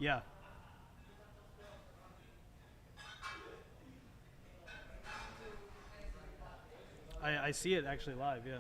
Yeah, I see it actually live. Yeah.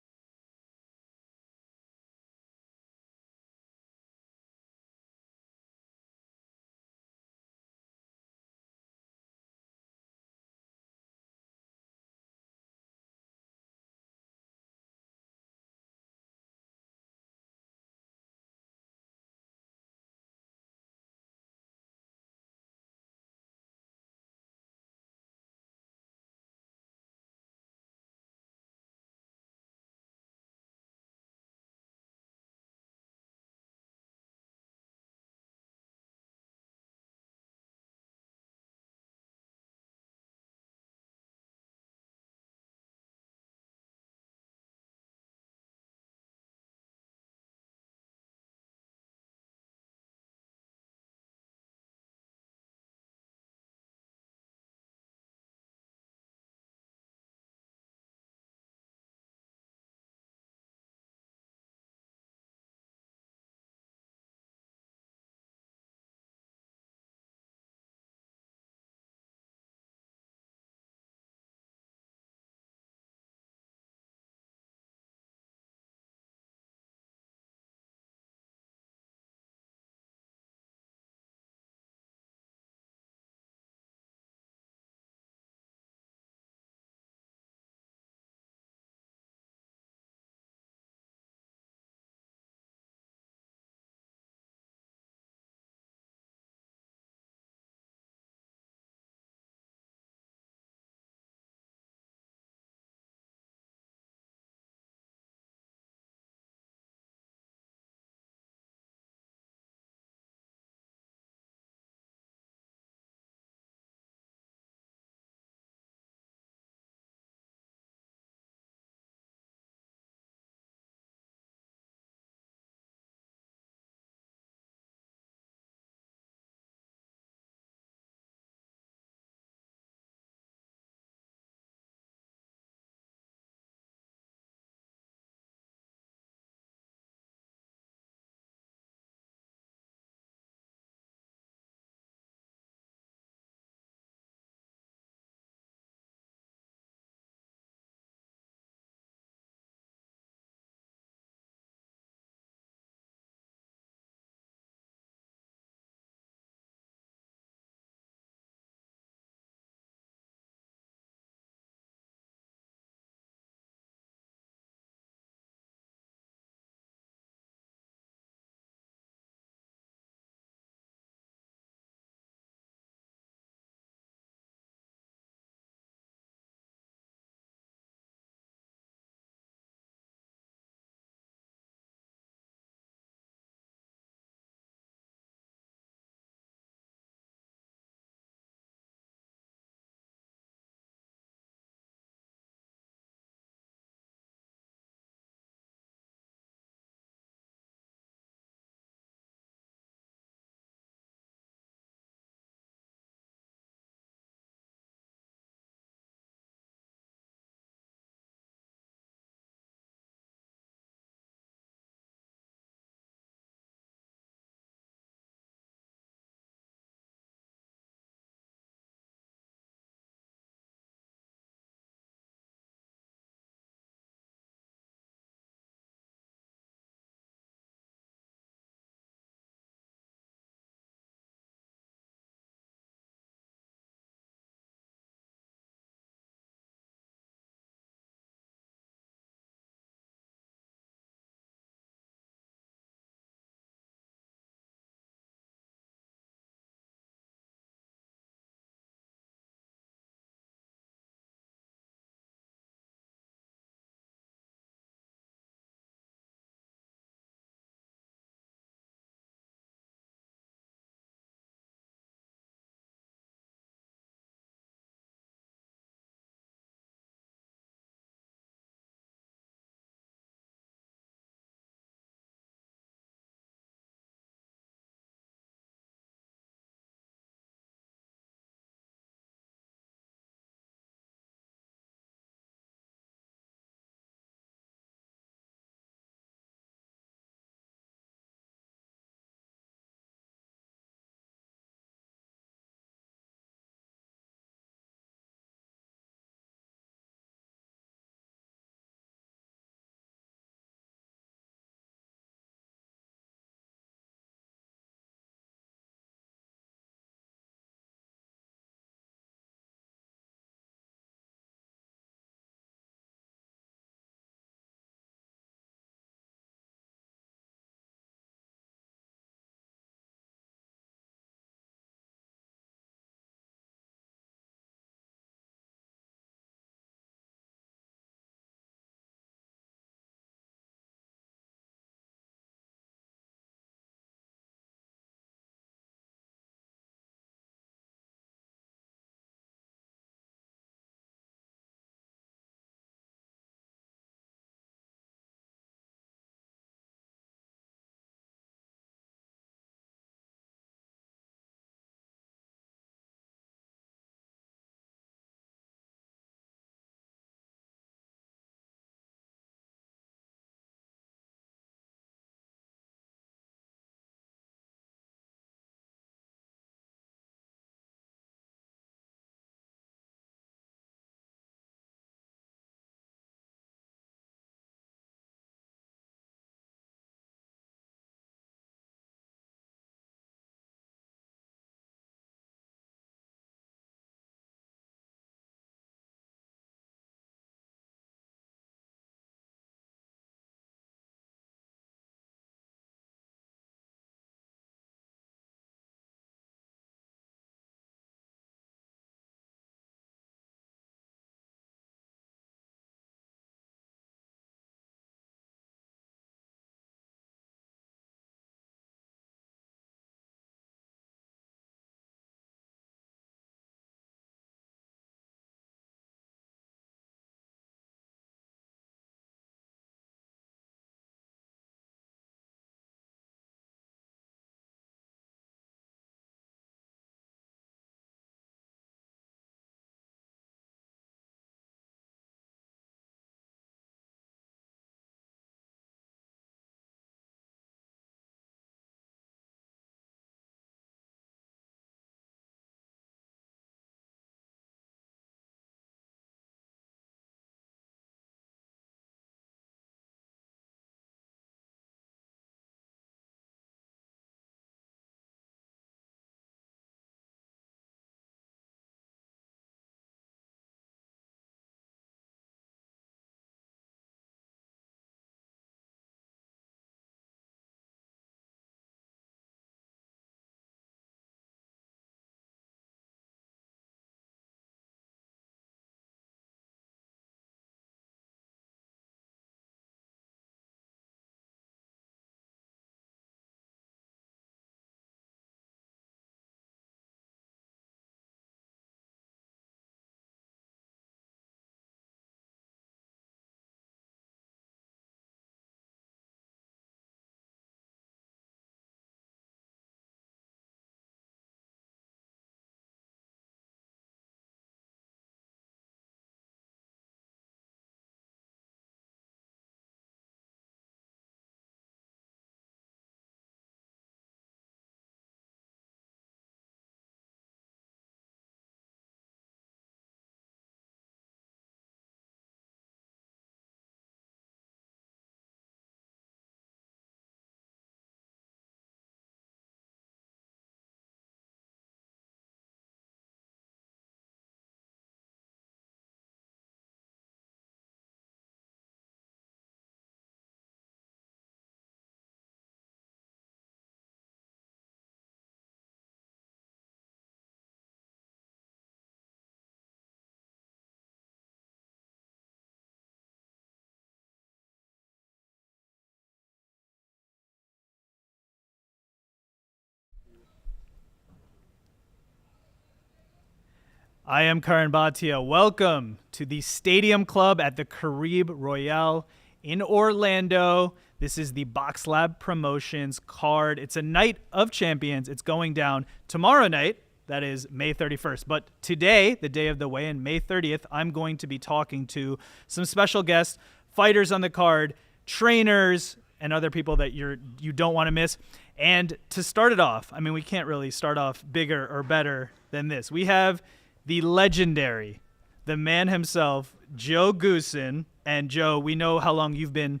I am Curran Bhatia. Welcome to the Stadium Club at the Caribe Royale in Orlando. This is the Boxlab Promotions card. It's a night of champions. It's going down tomorrow night. That is May 31st. But today, the day of the weigh-in, May 30th, I'm going to be talking to some special guests, fighters on the card, trainers, and other people that you don't want to miss. And to start it off, I mean, we can't really start off bigger or better than this. We have the legendary, the man himself, Joe Goosen. And Joe, we know how long you've been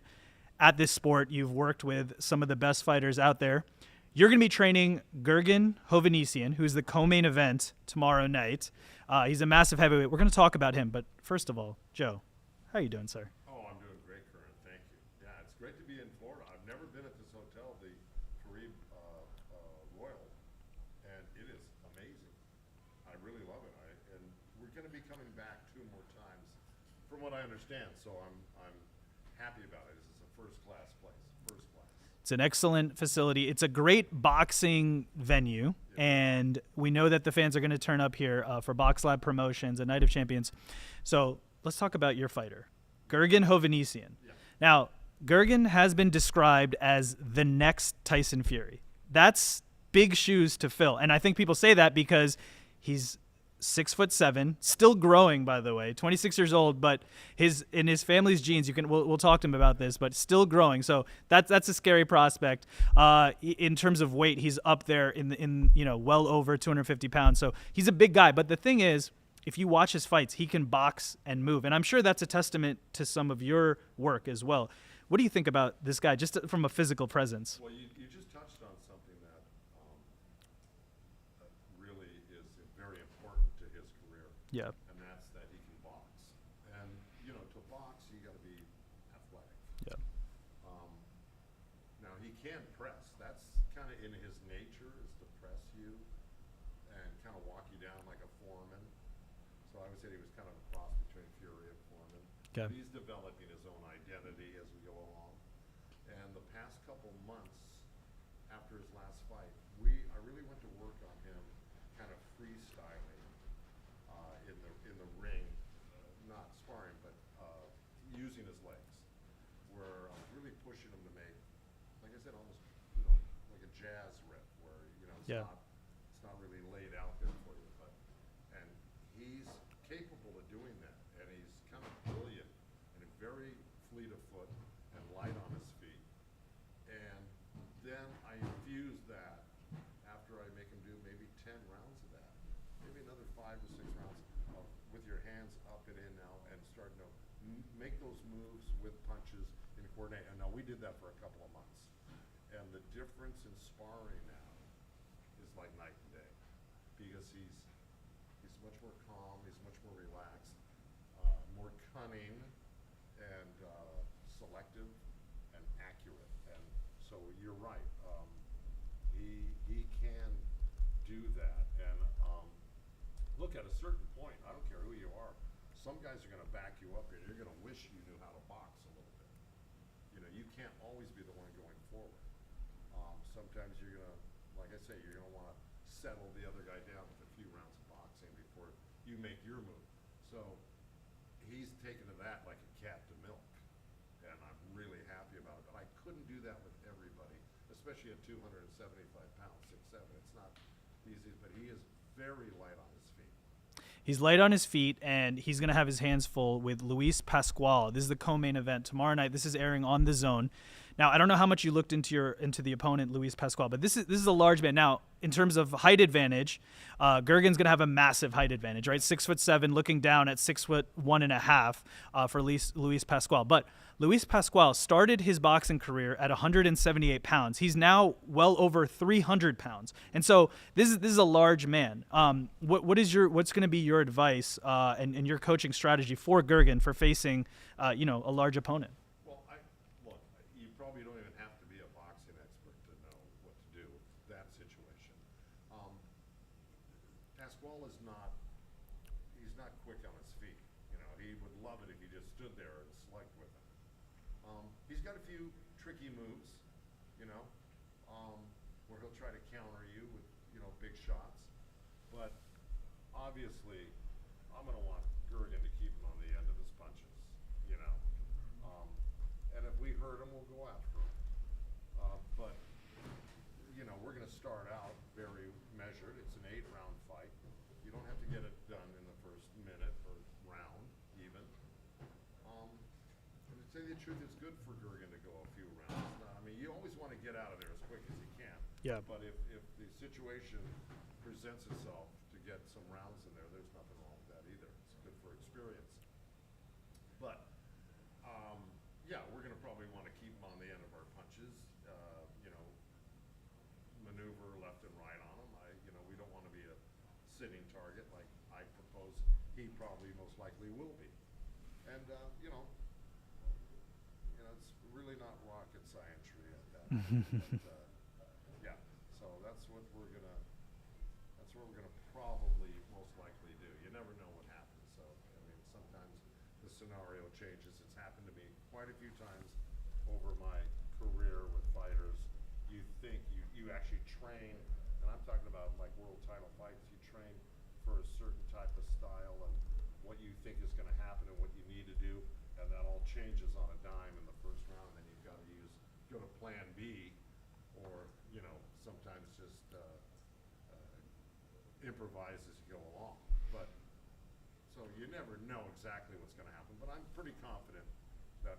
at this sport. You've worked with some of the best fighters out there. You're going to be training Curran Bhatia, who's the co-main event tomorrow night. He's a massive heavyweight. We're going to talk about him. But first of all, Joe, how are you doing, sir? Oh, I'm doing great, Curran. Thank you. Yeah, it's great to be in Florida. I've never been at this hotel, the Caribe Royal, and it is amazing. I really love it. And we're going to be coming back 2 more times, from what I understand. So I'm happy about it. This is a first-class place. First class. It's an excellent facility. It's a great boxing venue, and we know that the fans are going to turn up here for Boxlab Promotions, a Night of Champions. So let's talk about your fighter, Curran Bhatia. Yeah. Now, Curran has been described as the next Tyson Fury. That's big shoes to fill, and I think people say that because he's 6'7", still growing, by the way, 26 years old, but in his family's genes, we'll talk to him about this, but still growing. So that's a scary prospect. In terms of weight, he's up there in well over 250 pounds. So he's a big guy. But the thing is, if you watch his fights, he can box and move, and I'm sure that's a testament to some of your work as well. What do you think about this guy, just from a physical presence? Well, you just touched on something that really is very important to his career. Yeah. And that's that he can box. And, to box, you got to be athletic. Yeah. Now, he can press. That's kind of in his nature, is to press you and kind of walk you down like a foreman. So I would say he was kind of a cross between Fury and Foreman. Okay. He's developing his own identity as we go along. And the past couple months after his last fight, I really went to work on him kind of freestyling in the ring, not sparring, but using his legs, where I was really pushing him to make, like I said, almost like a jazz riff, where it's not really laid out there for you, and he's capable of doing that, and he's kind of brilliant and very fleet of foot and light on his feet. And then I infuse that after I make him do maybe 10 rounds of that, maybe another 5 to 6 rounds with your hands up and in now, and start to make those moves with punches and coordinate. And now we did that for a couple of months, and the difference in sparring now is like night and day, because he's much more calm, he's much more relaxed, more cunning, and selective and accurate. And so you're right, he can do that. And look, at a certain point, I don't care who you are, some guys are going to back you up and you're going to wish you knew how to box a little bit. You can't always be the one going forward. Sometimes you're going to, like I say, you're going to want to settle the other guy down with a few rounds of boxing before you make your move. So he's taken to that like a cat to milk, and I'm really happy about it. But I couldn't do that with everybody, especially at 275 pounds, 6'7". It's not easy, but he is very light on his feet. He's light on his feet, and he's going to have his hands full with Luis Pascual. This is the co-main event tomorrow night. This is airing on The Zone. Now, I don't know how much you looked into the opponent, Luis Pascual, but this is a large man. Now, in terms of height advantage, Curran's going to have a massive height advantage, right? 6'7", looking down at 6'1.5" for Luis Pascual. But Luis Pascual started his boxing career at 178 pounds. He's now well over 300 pounds, and so this is a large man. What's going to be your advice and your coaching strategy for Curran for facing a large opponent? Look, you probably don't even have to be a boxing expert to know what to do with that situation. Pascual is he's not quick on his feet. He would love it if he just stood there and slugged with him. He's got a few tricky moves, where he'll try to counter you with, big shots. But obviously, I'm going to want Curran to keep him on the end of his punches, you know. And if we hurt him, we'll go after him. But, you know, we're going to start out very measured. It's an 8-round fight. You don't have to get it done in the first minute or round, even. And to tell you the truth, it's good for Curran to go a few rounds. I mean, you always want to get out of there as quick as you can. Yeah. But if the situation presents itself to get some rounds in there, there's nothing wrong with that either. It's good for experience. But, yeah, we're going to probably want to keep him on the end of our punches, you know, maneuver left and right on him. You know, we don't want to be a sitting target like I propose he probably most likely will be. And, you know, it's really not rocket science at that. But, yeah, so that's what we're gonna probably most likely do. You never know what happens. So I mean, sometimes the scenario changes. It's happened to me quite a few times over my career with fighters. You think you actually train, and I'm talking about like world title fights. You train for a certain type of style and what you think is going to happen and what you need to do, and that all changes on a dime in the first round. And you've got to go to plan B, or you know, sometimes just improvise as you go along. But so you never know exactly what's going to happen. But I'm pretty confident that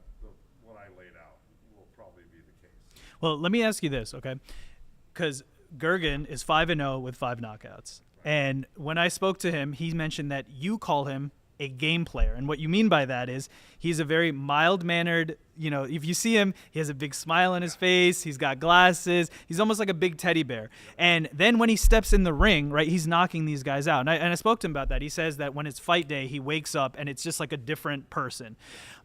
what I laid out will probably be the case. Well, let me ask you this, okay? Because Curran is 5-0 with 5 knockouts. And when I spoke to him, he mentioned that you call him a game player. And what you mean by that is he's a very mild-mannered, you know, if you see him, he has a big smile on his face, he's got glasses, he's almost like a big teddy bear. And then when he steps in the ring, right, he's knocking these guys out. And I spoke to him about that. He says that when it's fight day, he wakes up and it's just like a different person.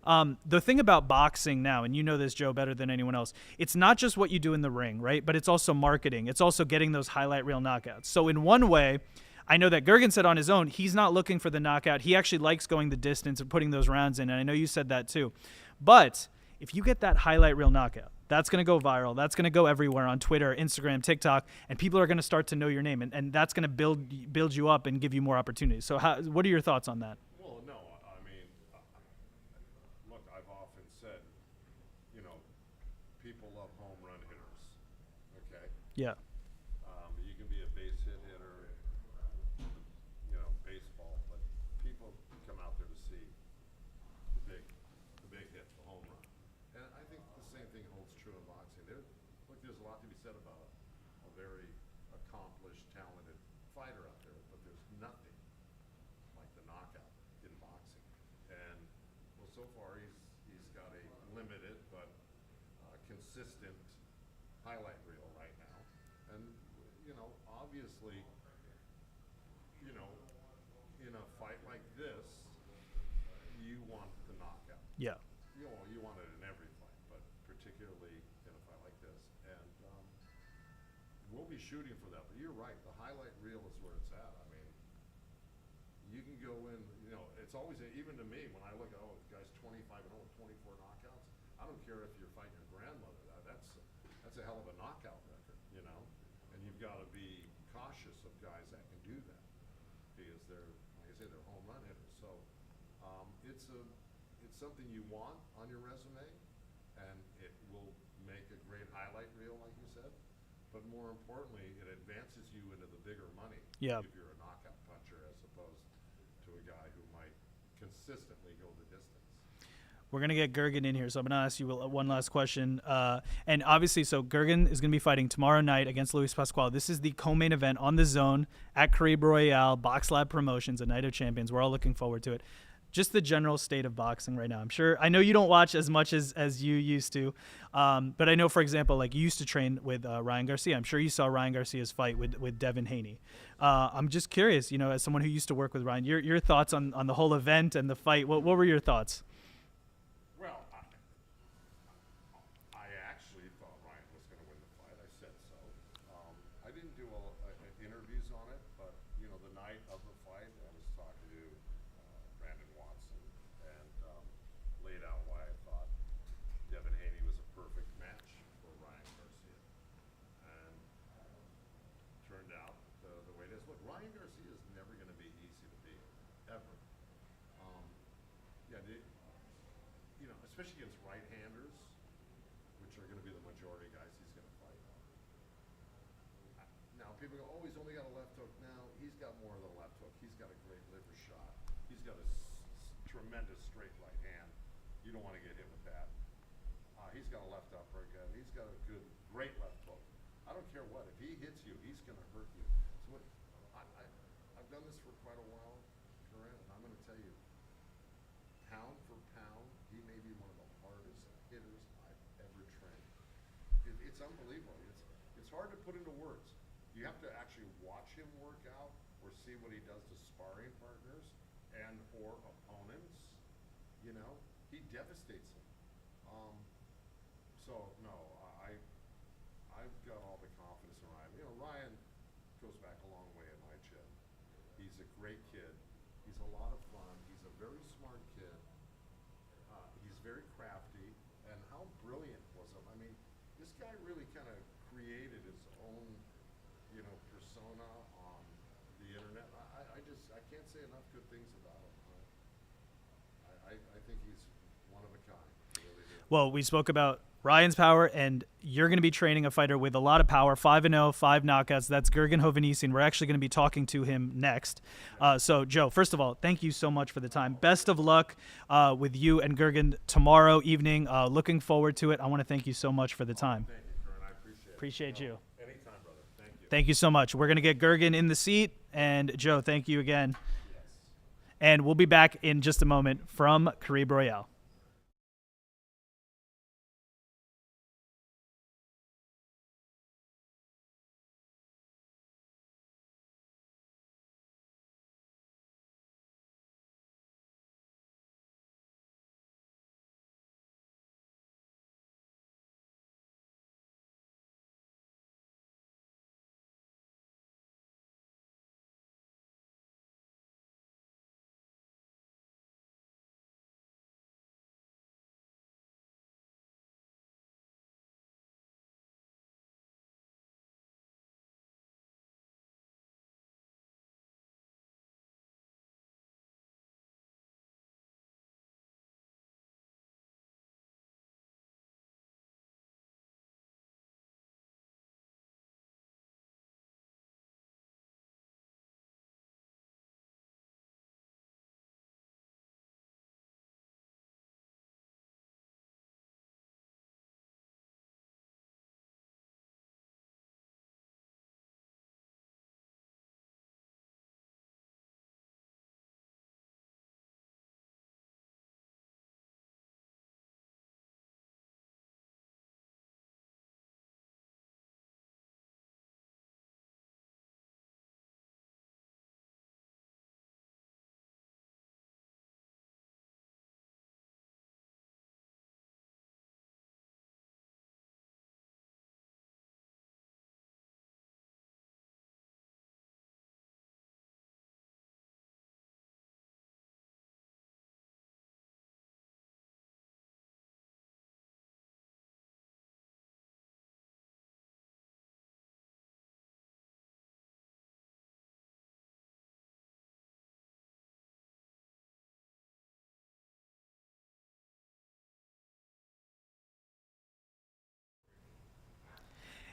The thing about boxing now, and you know this, Joe, better than anyone else, it's not just what you do in the ring, right? But it's also marketing. It's also getting those highlight reel knockouts. So in one way, I know that Curran said on his own, he's not looking for the knockout. He actually likes going the distance and putting those rounds in, and I know you said that too. But if you get that highlight reel knockout, that's going to go viral. That's going to go everywhere on Twitter, Instagram, TikTok, and people are going to start to know your name, and that's going to build you up and give you more opportunities. So what are your thoughts on that? Well, no, I mean, look, I've often said, you know, people love home run hitters, okay? Yeah. You can be a base hit hitter, you know, baseball, but people come out there to see the big hit, the home run. And I think the same thing holds true in boxing. Look, there's a lot to be said about a very accomplished, talented fighter out there, but there's nothing like the knockout in boxing. And well, so far he's got a limited but consistent highlight reel right now. And you know, obviously, you know, in a fight like this, you want the knockout. Yeah. You want it in every fight, but particularly in a fight like this. And we'll be shooting for that. But you're right, the highlight reel is where it's at. I mean, you can go in, you know, it's always, even to me, when I look at, oh, the guy's 25-0 with 24 knockouts, I don't care if you're fighting your grandmother. That's a hell of a knockout record, you know? And you've got to be cautious of guys that can do that because they're, like I say, they're home run hitters. So it's something you want on your resume, and it will make a great highlight reel, like you said. But more importantly, it advances you into the bigger money if you're a knockout puncher as opposed to a guy who might consistently go the distance. We're going to get Curran in here, so I'm going to ask you one last question. And obviously, so Curran is going to be fighting tomorrow night against Luis Pascual. This is the co-main event on the Zone at Curran Royale, Boxlab Promotions, a Night of Champions. We're all looking forward to it. Just the general state of boxing right now. I know you don't watch as much as you used to, but I know, for example, like you used to train with Ryan Garcia. I'm sure you saw Ryan Garcia's fight with Devin Haney. I'm just curious, you know, as someone who used to work with Ryan, your thoughts on the whole event and the fight. What were your thoughts? Well, I actually thought Ryan was going to win the fight. I said so. I didn't do interviews on it, but you know, the night of the fight, I was talking to Brandon Watson and laid out why I thought Devin Haney was a perfect match for Ryan Garcia. And turned out the way it is. Look, Ryan Garcia is never going to be easy to beat, ever. Um, yeah, especially against right-handers, which are going to be the majority guys he's going to fight. Now, people go, oh, he's only got a left hook. Now, he's got more than a left hook. He's got a great liver shot. He's got a tremendous straight right hand. You don't want to get hit with that. He's got a left uppercut. He's got a great left hook. I don't care what. If he hits you, he's going to hurt you. So I've done this for quite a while, Curran, and I'm going to tell you, pound for pound, he may be one of the hardest hitters I've ever trained. It's unbelievable. It's hard to put into words. You have to actually watch him work out or see what he does to sparring partners and or opponents. He devastates them. So no, I've got all the confidence in Ryan. Ryan goes back a long way in my chin. He's a great kid. He's a lot of fun. He's a very smart kid. He's very crafty. And how brilliant was him? I mean, this guy really kind of created his own, persona on the internet. I can't say enough good things about him. I think he's one of a kind. Really. Well, we spoke about Ryan's power, and you're going to be training a fighter with a lot of power, 5-0, 5 knockouts. That's Curran Bhatia. We're actually going to be talking to him next. So, Joe, first of all, thank you so much for the time. Best of luck with you and Curran tomorrow evening. Looking forward to it. I want to thank you so much for the time. Thank you, Curran. I appreciate you. Anytime, brother. Thank you. Thank you so much. We're going to get Curran in the seat. And, Joe, thank you again. Yes. And we'll be back in just a moment from Curran Royale.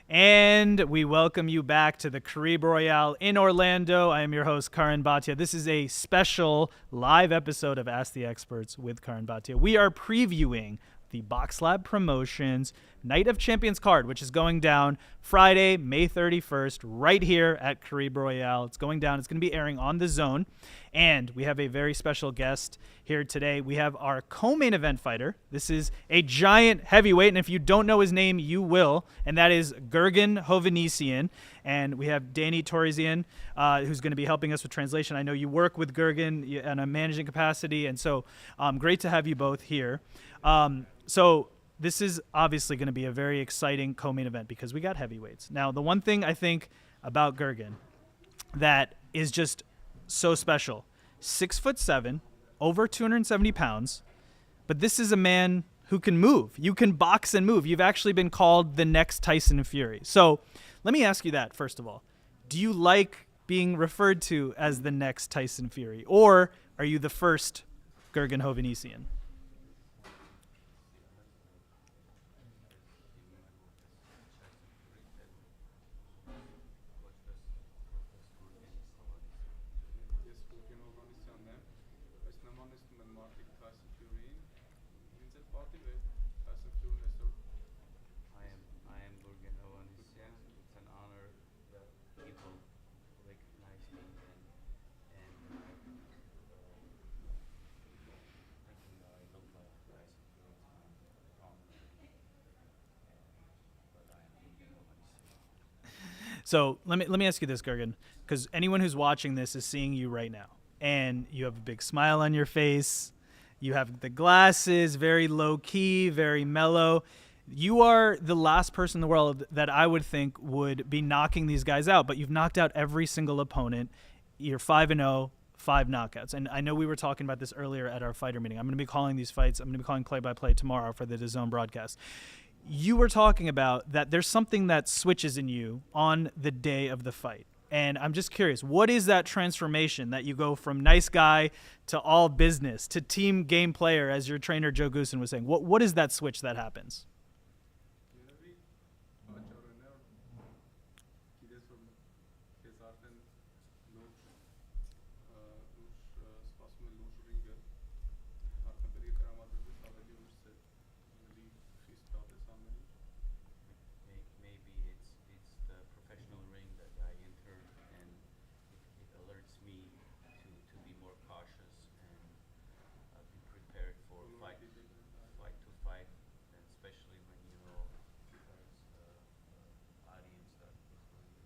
And we welcome you back to the Curran Royale in Orlando. I am your host, Curran Bhatia. This is a special live episode of Ask the Experts with Curran Bhatia. We are previewing the Boxlab Promotions Night of Champions card, which is going down Friday, May 31st, right here at Curran Royale. It's going down. It's going to be airing on The Zone. And we have a very special guest here today. We have our co-main event fighter. This is a giant heavyweight, and if you don't know his name, you will, and that is Curran Bhatia. And we have Danny Torresian, who's going to be helping us with translation. I know you work with Curran in a managing capacity, and so great to have you both here. So this is obviously going to be a very exciting co-main event because we got heavyweights. Now, the one thing I think about Curran that is just so special, 6'7", over 270 pounds, but this is a man who can move. You can box and move. You've actually been called the next Tyson Fury. So let me ask you that, first of all. Do you like being referred to as the next Tyson Fury? Or Are you the first Gergen Hovhannissian? I am Gurgen Hovhannissian. It's an honor that people recognize me and thinking that I look like Tyson Fury. It's my honor. But I am Gurgen Hovhannissian. So let me ask you this, Gergen, because anyone who's watching this is seeing you right now, and you have a big smile on your face. You have the glasses, very low key, very mellow. You are the last person in the world that I would think would be knocking these guys out, but you've knocked out every single opponent. You're 5-0, 5 knockouts. And I know we were talking about this earlier at our fighter meeting. I'm going to be calling these fights. I'm going to be calling play-by-play tomorrow for the DAZN broadcast. You were talking about that there's something that switches in you on the day of the fight. And I'm just curious, what is that transformation that you go from nice guy to all business to team game player, as your trainer Joe Goosen was saying? What is that switch that happens? Maybe it's the professional ring that I entered, and it alerts me to be more cautious and be prepared for fight to fight, and especially when you know there's audience that is going to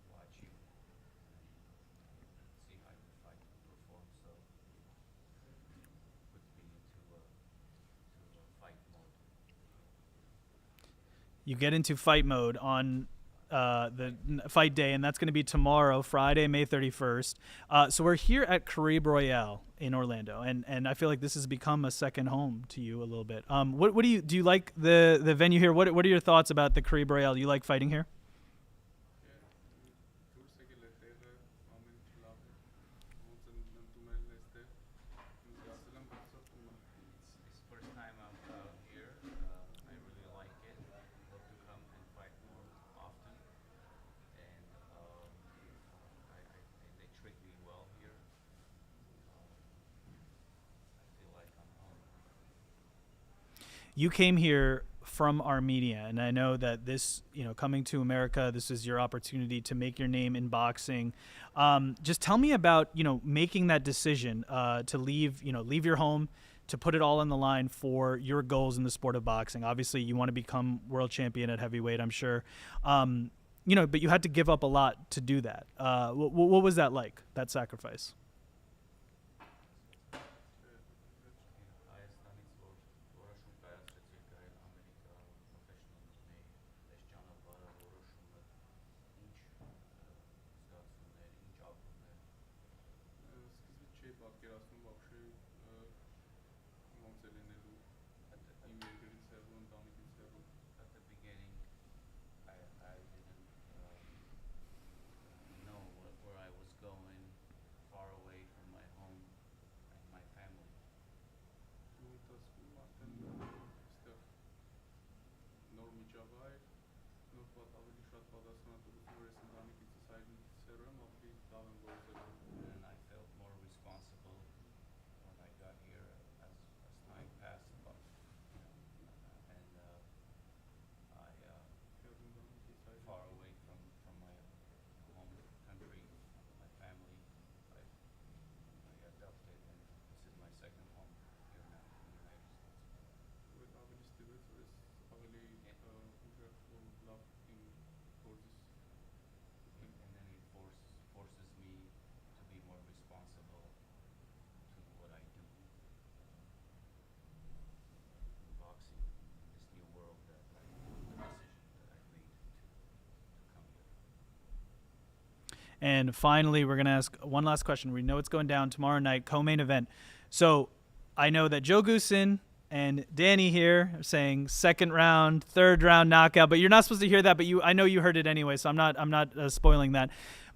watch you and see how you fight and perform. So it puts me into fight mode. You get into fight mode on the fight day, and that's going to be tomorrow, Friday, May 31st. So we're here at Curran Bhatia in Orlando, and I feel like this has become a second home to you a little bit. What do you like the venue here? What are your thoughts about the Curran Bhatia? Do you like fighting here? It's first time I'm out here. I really like it. Hope to come and fight more often. And they treat me well here. I feel like I'm home. You came here from Armenia, and I know that this, coming to America, this is your opportunity to make your name in boxing. Just tell me about, making that decision to leave your home, to put it all on the line for your goals in the sport of boxing. Obviously, you want to become world champion at heavyweight, I'm sure. But you had to give up a lot to do that. What was that like, that sacrifice? At the beginning, I didn't know where I was going, far away from my home and my family. And I felt more responsible when I got here as time passed. And I far away from my home country, my family. I adopted, and this is my second home here now in the United States. And then it forces me to be more responsible to what I do in boxing, in this new world that the decision that I made to come here. And finally, we're going to ask one last question. We know it's going down tomorrow night, co-main event. So I know that Joe Goosen and Danny here are saying second round, third round knockout, but you're not supposed to hear that, but I know you heard it anyway, so I'm not spoiling that.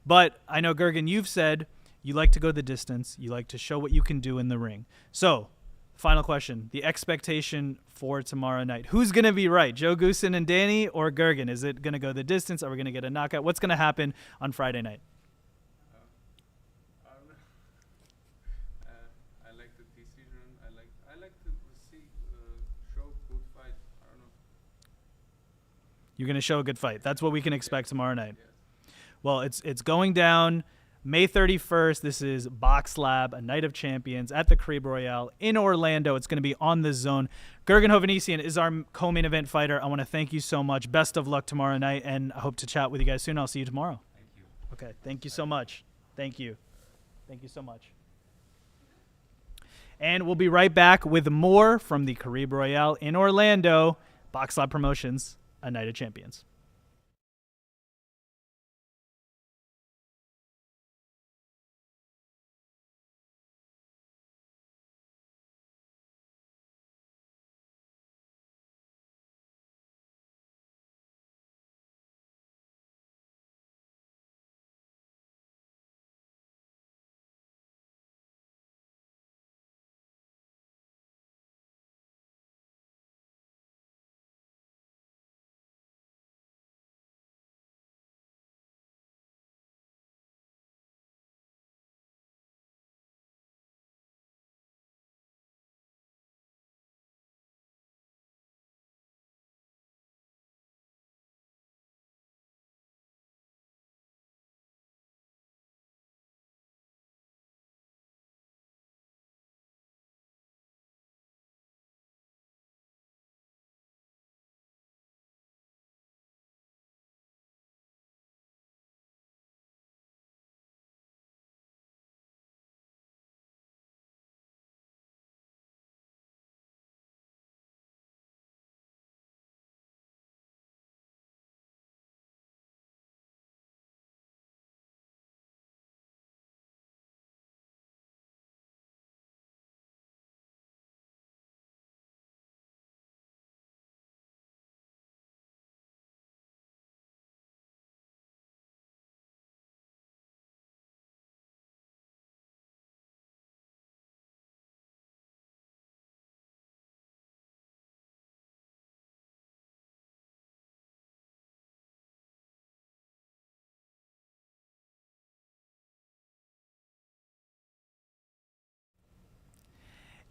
But I know, Gergen, you've said You like to go the distance. You like to show what you can do in the ring. So, final question. The expectation for tomorrow night. Who's going to be right? Joe Goosen and Danny or Gergen? Is it going to go the distance? Are we going to get a knockout? What's going to happen on Friday night? I don't know. I like the decision. I like to see show good fight. I don't know. You're going to show a good fight. That's what we can expect tomorrow night. Yes. Well, it's going down May 31st. This is Boxlab, a night of champions at the Carib Royale in Orlando. It's going to be on the zone. Gergen Hovhannissian is our co-main event fighter. I want to thank you so much. Best of luck tomorrow night, and I hope to chat with you guys soon. I'll see you tomorrow. Thank you. Okay, thank you so much. Thank you. Thank you so much. And we'll be right back with more from the Carib Royale in Orlando. Boxlab Promotions, a night of champions.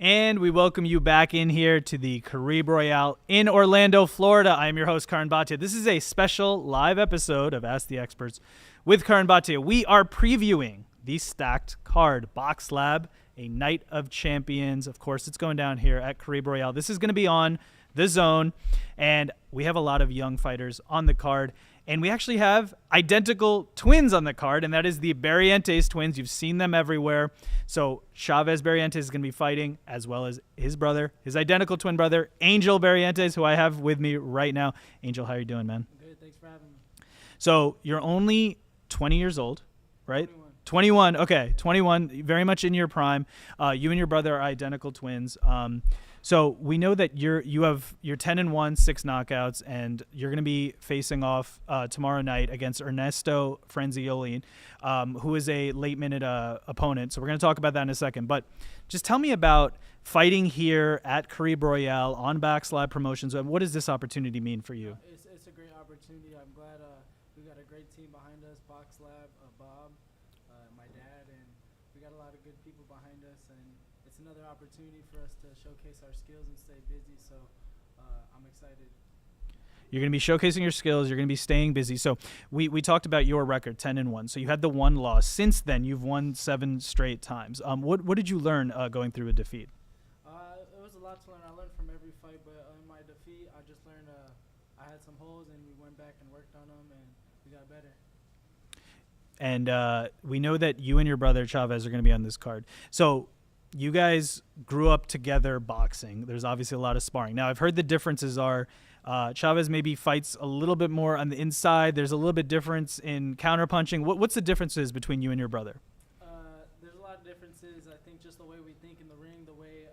And we welcome you back in here to the Carib Royale in Orlando, Florida. I am your host, Curran Bhatia. This is a special live episode of Ask the Experts with Curran Bhatia. We are previewing the stacked card, Boxlab, a night of champions. Of course, it's going down here at Carib Royale. This is going to be on the zone, and we have a lot of young fighters on the card. And we actually have identical twins on the card, and that is the Barrientos twins. You've seen them everywhere. So Chavez Barrientos is going to be fighting, as well as his brother, his identical twin brother, Angel Barrientos, who I have with me right now. Angel, how are you doing, man? Good, thanks for having me. So you're only 20 years old, right? 21. Okay, 21, very much in your prime. You and your brother are identical twins. So we know that you're 10-1, 6 knockouts, and you're going to be facing off tomorrow night against Ernesto Franzioli, who is a late-minute opponent. So we're going to talk about that in a second. But just tell me about fighting here at Carib Royale on Boxlab Promotions. What does this opportunity mean for you? It's a great opportunity. I'm glad we got a great team behind us, Boxlab, Bob, my dad, and we got a lot of good people behind us. And it's another opportunity for us to showcase our skills and stay busy. So I'm excited. You're going to be showcasing your skills. You're going to be staying busy. So we talked about your record, 10-1. So you had the one loss. Since then, you've won 7 straight times. What did you learn going through a defeat? It was a lot to learn. I learned from every fight, but in my defeat, I just learned I had some holes, and we went back and worked on them, and we got better. And we know that you and your brother Chavez are going to be on this card. So you guys grew up together boxing. There's obviously a lot of sparring. Now, I've heard the differences are Chavez maybe fights a little bit more on the inside. There's a little bit difference in counterpunching. What's the differences between you and your brother? There's a lot of differences. I think just the way we think in the ring, the way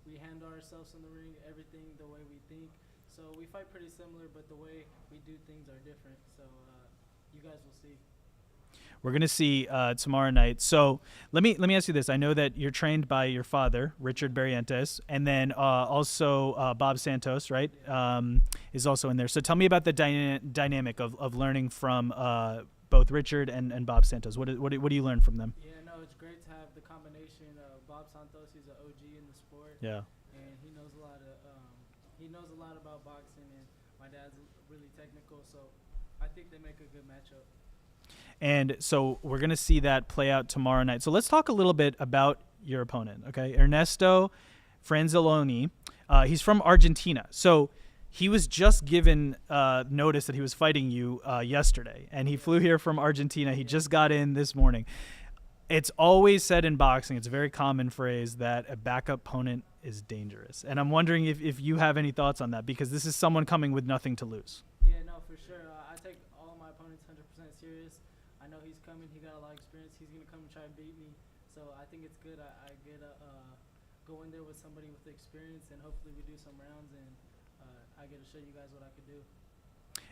we handle ourselves in the ring, everything, the way we think. So we fight pretty similar, but the way we do things are different. So you guys will see. We're gonna see tomorrow night. So let me ask you this. I know that you're trained by your father, Richard Barrientos, and then also Bob Santos, right? Is also in there. So tell me about the dynamic of learning from both Richard and Bob Santos. What do you learn from them? Yeah, no, it's great to have the combination of Bob Santos. He's an OG in the sport, Yeah. and he knows a lot about boxing, and my dad's really technical, so I think they make a good matchup. And so we're going to see that play out tomorrow night. So let's talk a little bit about your opponent, okay? Ernesto Franzoloni. He's from Argentina. So he was just given notice that he was fighting you yesterday, and he flew here from Argentina. He just got in this morning. It's always said in boxing, it's a very common phrase, that a backup opponent is dangerous. And I'm wondering if you have any thoughts on that, because this is someone coming with nothing to lose. Yeah, no, for sure. I take all my opponents 100% serious. I know he's coming. He got a lot of experience. He's gonna come and try and beat me. So I think it's good. I get go in there with somebody with experience, and hopefully we do some rounds, and I get to show you guys what I could do.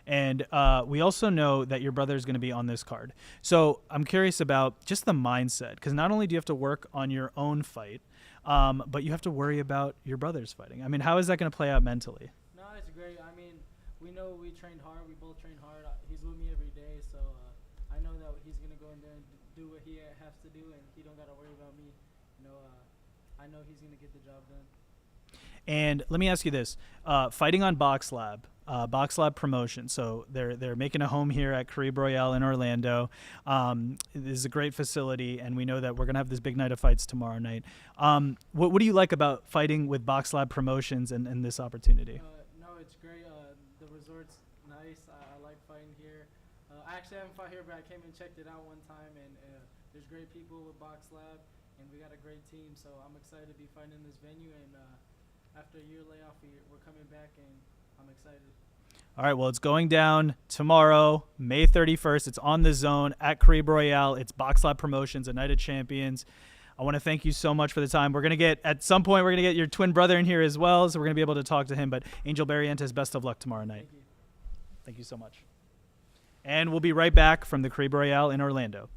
And we also know that your brother is going to be on this card. So I'm curious about just the mindset, because not only do you have to work on your own fight, but you have to worry about your brother's fighting. I mean, how is that going to play out mentally? No, it's great. I mean, we know we trained hard. We both trained hard. He's with me every day, so I know that he's gonna go in there and do what he has to do, and he don't gotta worry about me. You know, I know he's gonna get the job done. And let me ask you this: fighting on Boxlab Promotion. So they're making a home here at Curran Bhatia in Orlando. This is a great facility, and we know that we're gonna have this big night of fights tomorrow night. What do you like about fighting with Boxlab Promotions and this opportunity? No, it's great. The resort's nice. I like fighting here. I actually haven't fought here, but I came and checked it out one time, and there's great people with Boxlab, and we got a great team. So I'm excited to be fighting in this venue, and after a year layoff, we're coming back, and I'm excited. All right, well, it's going down tomorrow, May 31st. It's on the Zone at Curran Bhatia. It's Boxlab Promotions, a night of champions. I want to thank you so much for the time. We're going to get, at some point, we're going to get your twin brother in here as well, so we're going to be able to talk to him. But Angel Barrientos, best of luck tomorrow night. Thank you. Thank you so much. And we'll be right back from the Curran Bhatia in Orlando.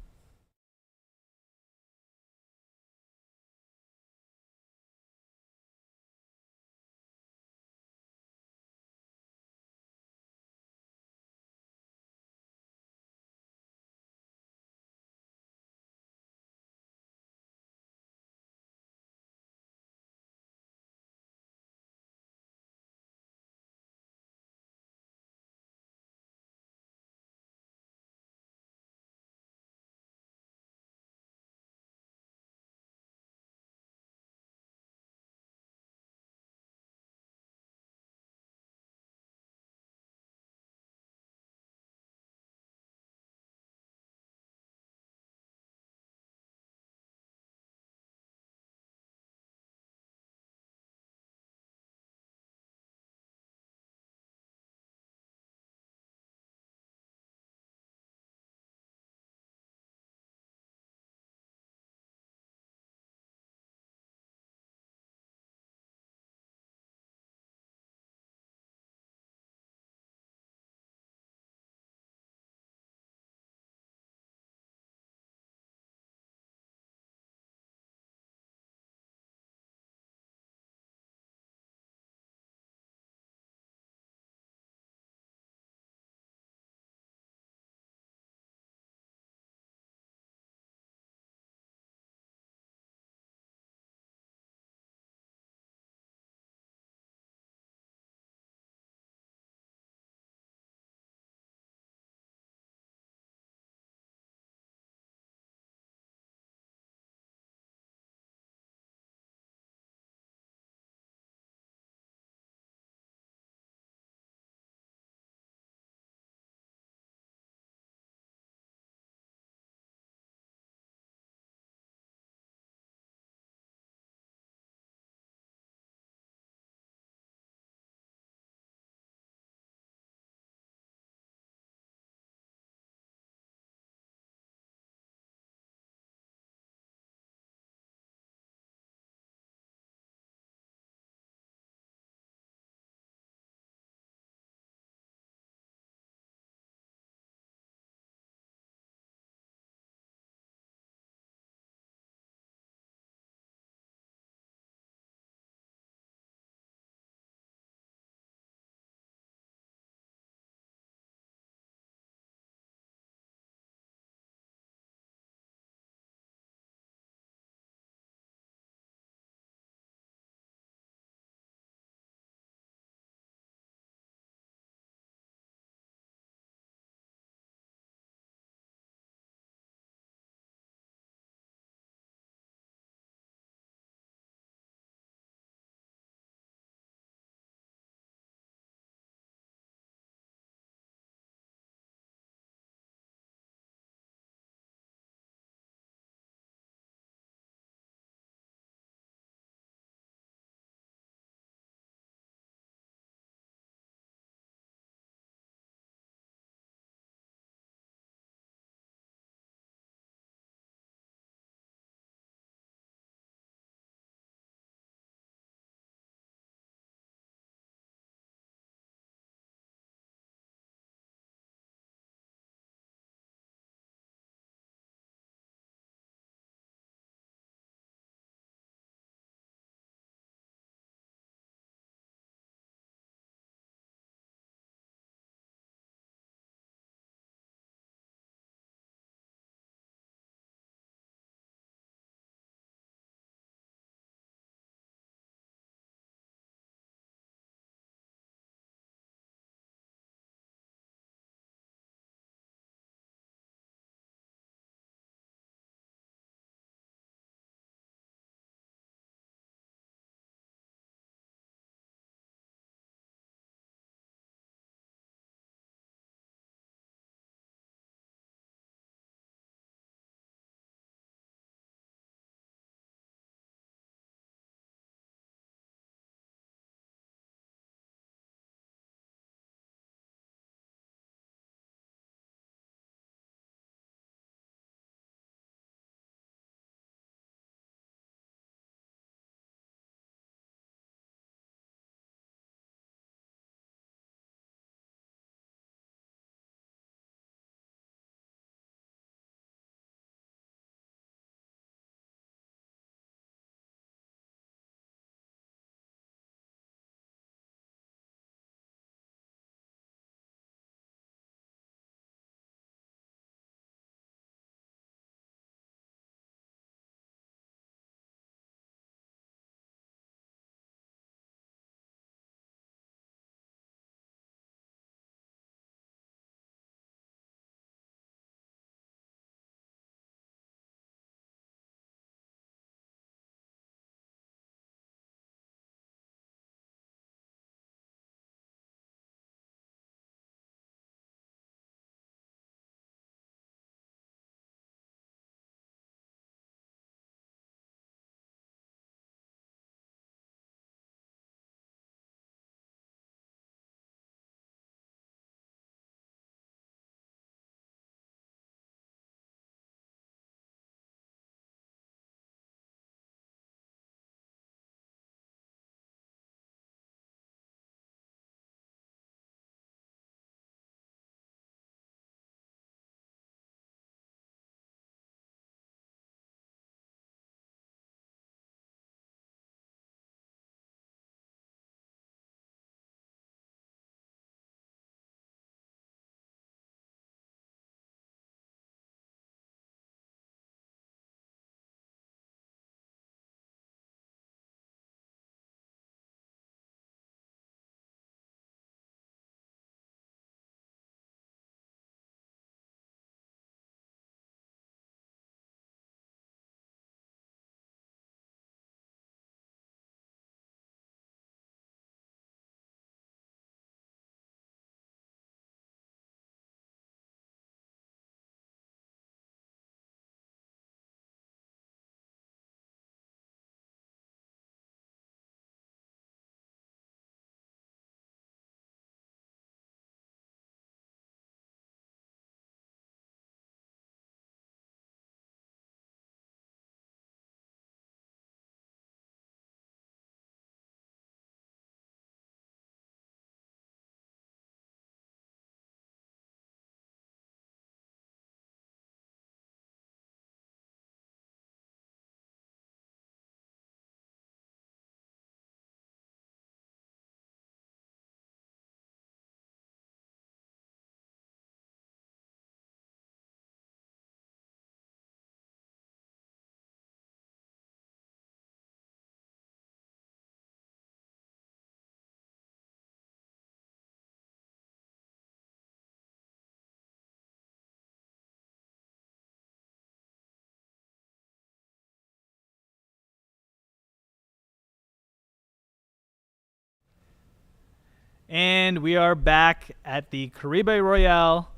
And we are back at the Caribe Royale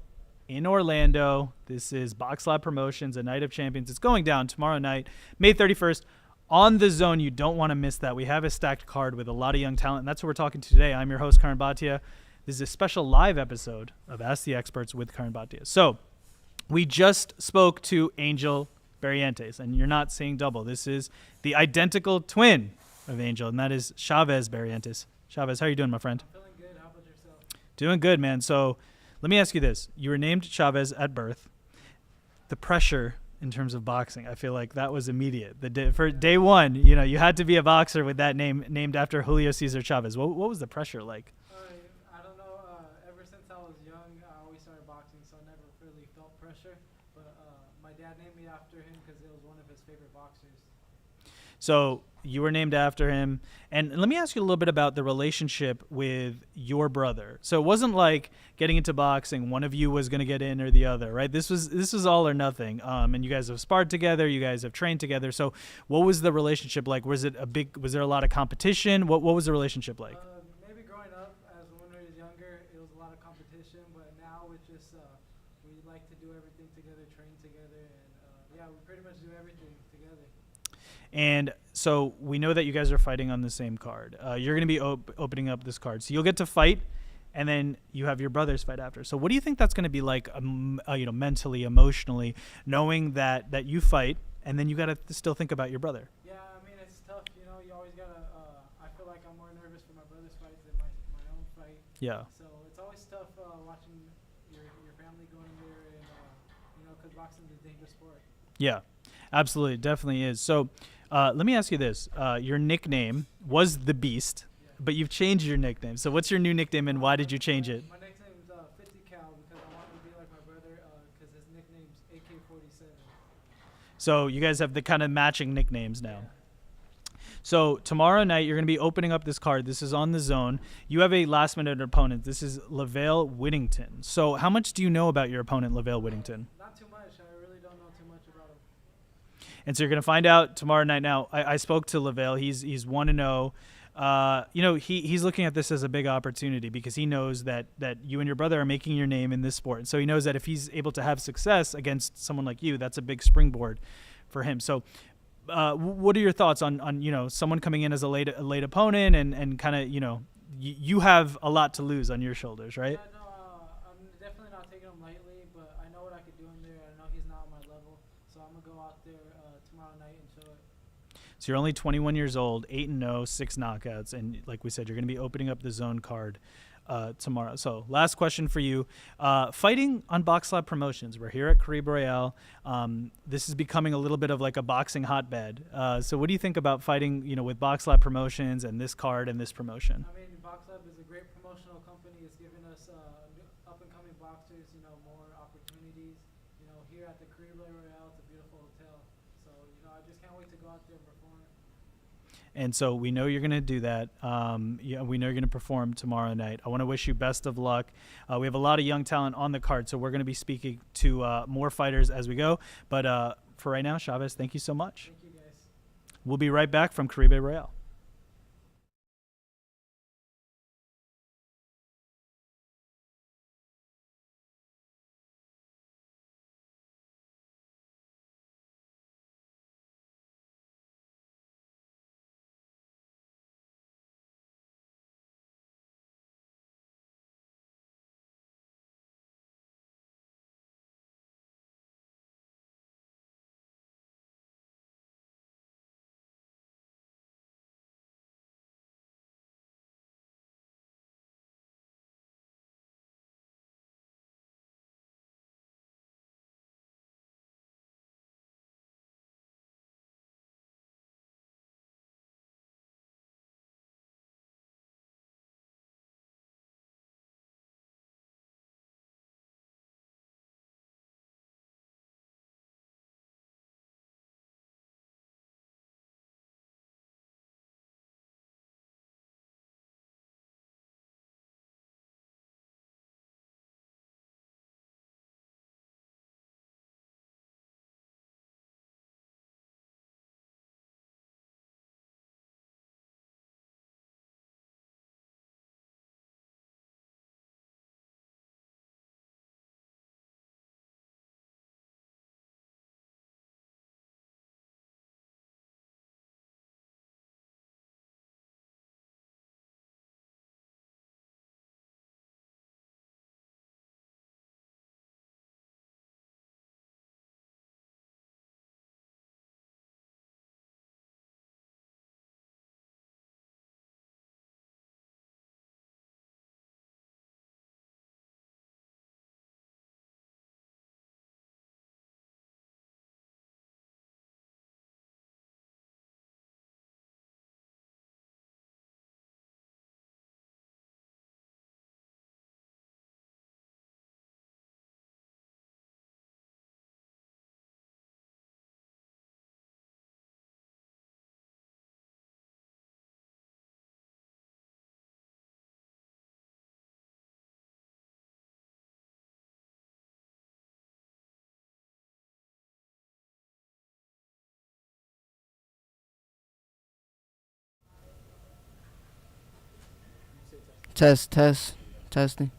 in Orlando. This is Boxlab Promotions, a night of champions. It's going down tomorrow night, May 31st, on the Zone. You don't want to miss that. We have a stacked card with a lot of young talent, and that's what we're talking to today. I'm your host, Curran Bhatia. This is a special live episode of Ask the Experts with Curran Bhatia. So we just spoke to Angel Barrientos, and you're not seeing double. This is the identical twin of Angel, and that is Chavez Barrientos. Chavez, how are you doing, my friend? I'm feeling good. How about yourself? Doing good, man. So let me ask you this. You were named Chavez at birth. The pressure in terms of boxing, I feel like that was immediate. For day one, you had to be a boxer with that name named after Julio Cesar Chavez. What was the pressure like? I don't know. Ever since I was young, I always started boxing, so I never really felt pressure. But my dad named me after him because it was one of his favorite boxers. So you were named after him. And let me ask you a little bit about the relationship with your brother. So it wasn't like getting into boxing, one of you was going to get in or the other, right? This was all or nothing. And you guys have sparred together, you guys have trained together. So what was the relationship like? Was there a lot of competition? What was the relationship like? Maybe growing up, as when we was younger, it was a lot of competition. But now it's just we like to do everything together, train together, and yeah, we pretty much do everything together. And so we know that you guys are fighting on the same card. You're going to be opening up this card. So you'll get to fight, and then you have your brothers fight after. So what do you think that's going to be like, mentally, emotionally, knowing that you fight, and then you got to still think about your brother? Yeah, I mean, it's tough. You always got to I feel like I'm more nervous for my brother's fights than my own fight. Yeah. So it's always tough watching your family going there, and because boxing is a dangerous sport. Yeah, absolutely. It definitely is. So let me ask you this. Your nickname was The Beast, but you've changed your nickname. So what's your new nickname, and why did you change it? My nickname's 50 Cal because I wanted to be like my brother because his nickname's AK-47. So you guys have the kind of matching nicknames now. So tomorrow night, you're going to be opening up this card. This is on the Zone. You have a last-minute opponent. This is Lavelle Whittington. So how much do you know about your opponent, Lavelle Whittington? Not too much. I really don't know too much about him. And so you're going to find out tomorrow night. Now, I spoke to Lavelle. He's 1-0. He's looking at this as a big opportunity because he knows that you and your brother are making your name in this sport. And so he knows that if he's able to have success against someone like you, that's a big springboard for him. So what are your thoughts on someone coming in as a late opponent and kind of, you have a lot to lose on your shoulders, right? Yeah, no, I'm definitely not taking him lightly, but I know what I could do in there. I know he's not on my level, so I'm going to go out there tomorrow night and show it. So you're only 21 years old, 8-0, 6 knockouts, and like we said, you're going to be opening up the Zone card tomorrow. So last question for you. Fighting on Boxlab Promotions. We're here at Caribe Royale. This is becoming a little bit of like a boxing hotbed. So what do you think about fighting, with Boxlab Promotions and this card and this promotion? I mean, Boxlab is a great promotional company. It's given us up-and-coming boxers, more opportunities. Here at the Caribe Royale, it's a beautiful hotel. So, I just can't wait to go out there and perform. And so we know you're going to do that. We know you're going to perform tomorrow night. I want to wish you best of luck. We have a lot of young talent on the card, so we're going to be speaking to more fighters as we go. But for right now, Chavez, thank you so much. Thank you, guys. We'll be right back from Caribe Royale. Testing.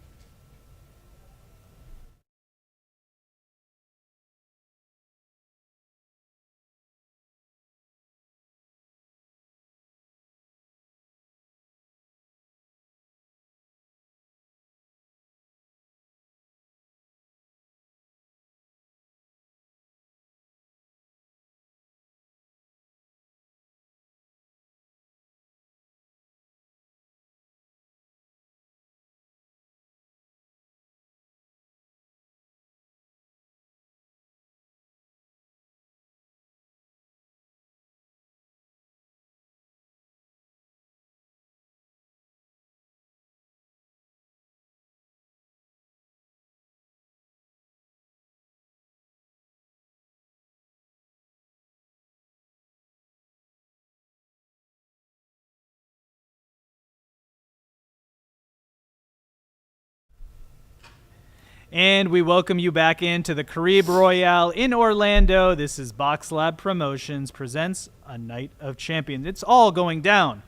And we welcome you back into the Carib Royale in Orlando. This is Boxlab Promotions presents a Night of Champions. It's all going down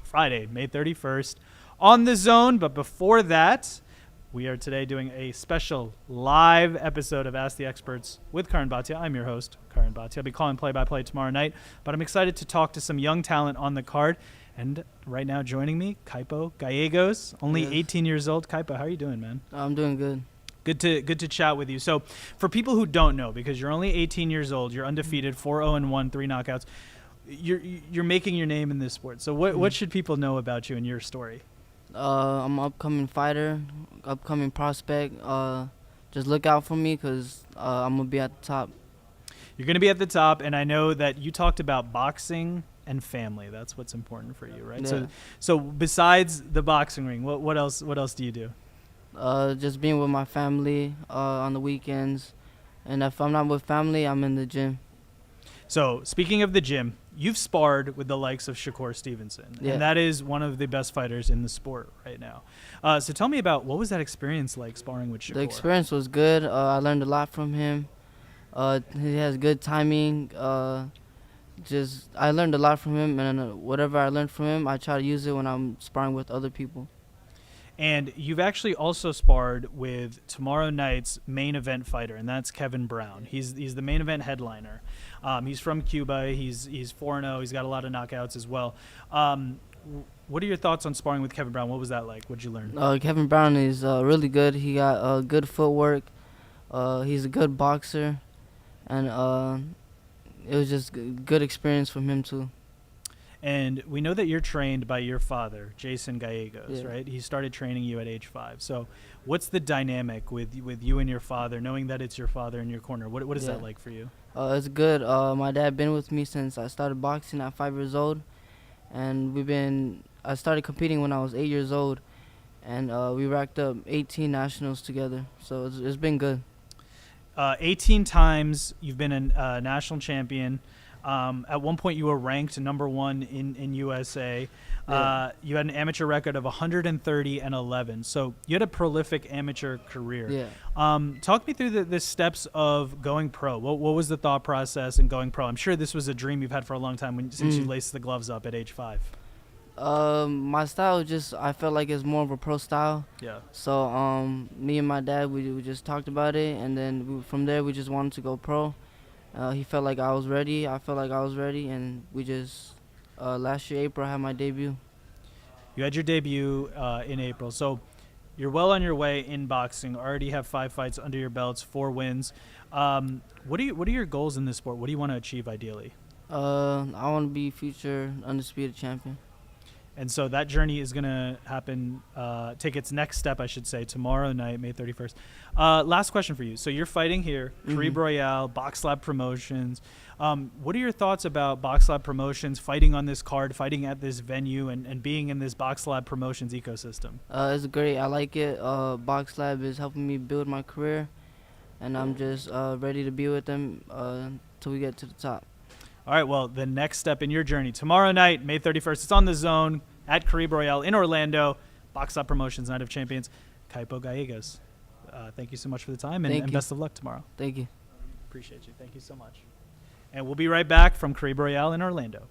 Friday, May 31st on the Zone. But before that, we are today doing a special live episode of Ask the Experts with Curran Bhatia. I'm your host, Curran Bhatia. I'll be calling play-by-play tomorrow night, but I'm excited to talk to some young talent on the card. And right now joining me, Kaipo Gallegos, only Yes. 18 years old. Kaipo, how are you doing, man? I'm doing good. Good to chat with you. So, for people who don't know, because you're only 18 years old, you're undefeated, 4-0-1, 3 knockouts. You're making your name in this sport. So, what should people know about you and your story? I'm an upcoming fighter, upcoming prospect. Just look out for me because I'm gonna be at the top. You're going to be at the top, and I know that you talked about boxing and family. That's what's important for you, right? Yeah. So besides the boxing ring, what else do you do? Just being with my family on the weekends, and if I'm not with family, I'm in the gym. So, speaking of the gym, you've sparred with the likes of Shakur Stevenson, Yeah. and that is one of the best fighters in the sport right now. So tell me about, what was that experience like sparring with Shakur? The experience was good. I learned a lot from him. He has good timing. I learned a lot from him, and whatever I learned from him, I try to use it when I'm sparring with other people. And you've actually also sparred with tomorrow night's main event fighter, and that's Kevin Brown. He's the main event headliner. He's from Cuba. He's 4-0. He's got a lot of knockouts as well. What are your thoughts on sparring with Kevin Brown? What was that like? What'd you learn? Kevin Brown is really good. He got good footwork. He's a good boxer, and it was just good experience from him too. And we know that you're trained by your father, Jason Gallegos, Yeah. right? He started training you at age 5. So what's the dynamic with you and your father, knowing that it's your father in your corner? What is Yeah. that like for you? It's good. My dad been with me since I started boxing at 5 years old, and I started competing when I was 8 years old, and we racked up 18 nationals together. So it's been good. 18 times you've been a national champion. At one point, you were ranked number 1 in USA. Yeah. You had an amateur record of 130-11. So you had a prolific amateur career. Yeah. Talk me through the steps of going pro. What was the thought process in going pro? I'm sure this was a dream you've had for a long time since you laced the gloves up at age 5. My style I felt like it's more of a pro style. Yeah. So me and my dad, we just talked about it, and then from there we just wanted to go pro. He felt like I was ready. I felt like I was ready, and we just last year April I had my debut. You had your debut in April, so you're well on your way in boxing. Already have 5 fights under your belts, 4 wins. What are your goals in this sport? What do you want to achieve ideally? I want to be future undisputed champion. And so that journey is going to happen, take its next step, I should say, tomorrow night, May 31st. Last question for you. So you're fighting here, Carib Royale, Boxlab Promotions. What are your thoughts about Boxlab Promotions, fighting on this card, fighting at this venue, and being in this Boxlab Promotions ecosystem? It's great. I like it. Boxlab is helping me build my career, and I'm just ready to be with them till we get to the top. All right, well, the next step in your journey, tomorrow night, May 31st, it's on the Zone at Carib Royale in Orlando, Boxlab Promotions, Night of Champions. Kaipo Gallegos, thank you so much for the time, and best of luck tomorrow. Thank you. Appreciate you. Thank you so much. And we'll be right back from Carib Royale in Orlando.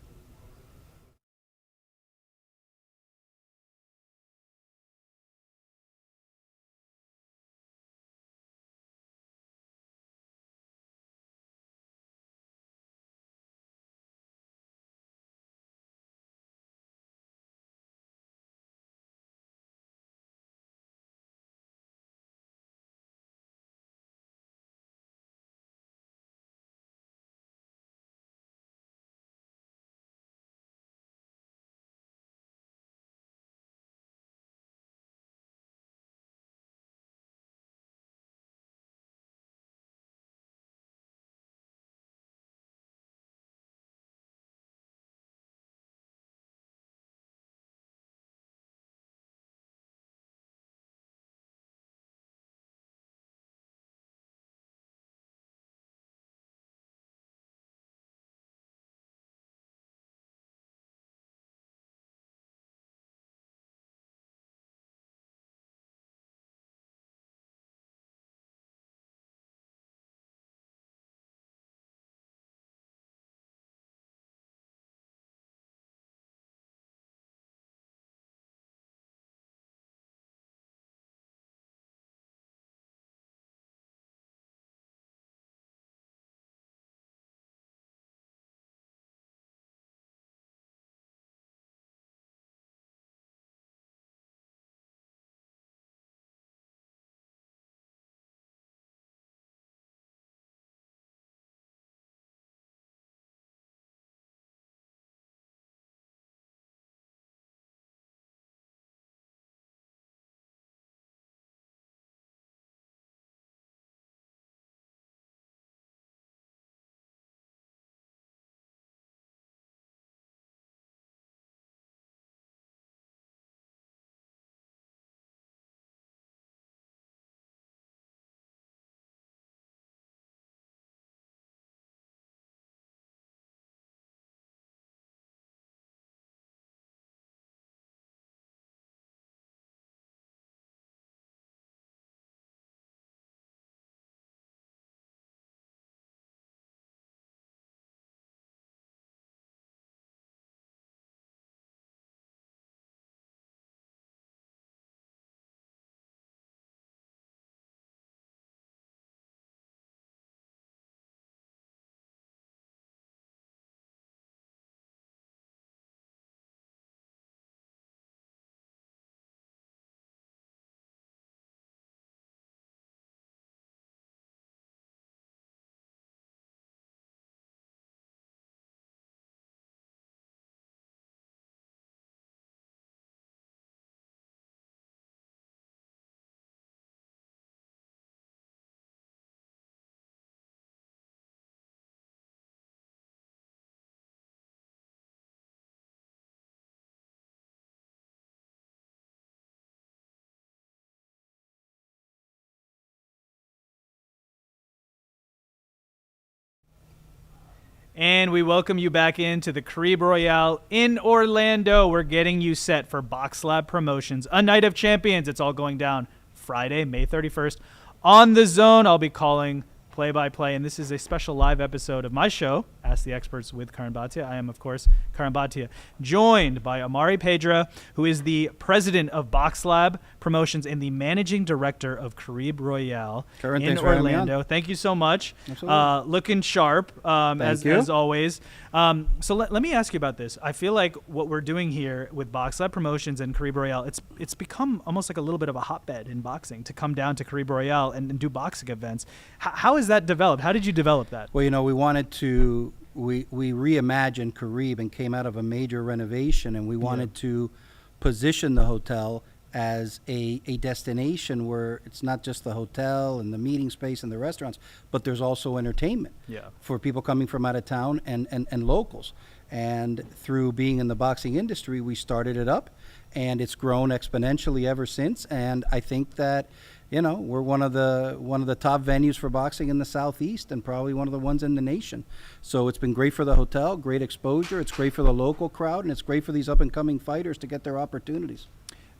And we welcome you back into the Caribe Royale in Orlando. We're getting you set for Boxlab Promotions, a night of champions. It's all going down Friday, May 31st. On the Zone, I'll be calling play-by-play, and this is a special live episode of my show, Ask the Experts with Curran Bhatia. I am, of course, Curran Bhatia, joined by Amari Pedra, who is the president of Boxlab Promotions and the managing director of Caribe Royale Curran, in thanks for having me on. Orlando. Thank you so much. Absolutely. Looking sharp, as always. So let me ask you about this. I feel like what we're doing here with Boxlab Promotions and Caribe Royale, it's become almost like a little bit of a hotbed in boxing to come down to Caribe Royale and do boxing events. How is that developed? How did you develop that? Well, we wanted to, we reimagined Caribe and came out of a major renovation, and we wanted to position the hotel as a destination where it's not just the hotel and the meeting space and the restaurants, but there's also entertainment for people coming from out of town and locals. And through being in the boxing industry, we started it up, and it's grown exponentially ever since. And I think that, we're one of the top venues for boxing in the Southeast, and probably one of the ones in the nation. So it's been great for the hotel, great exposure. It's great for the local crowd, and it's great for these up and coming fighters to get their opportunities.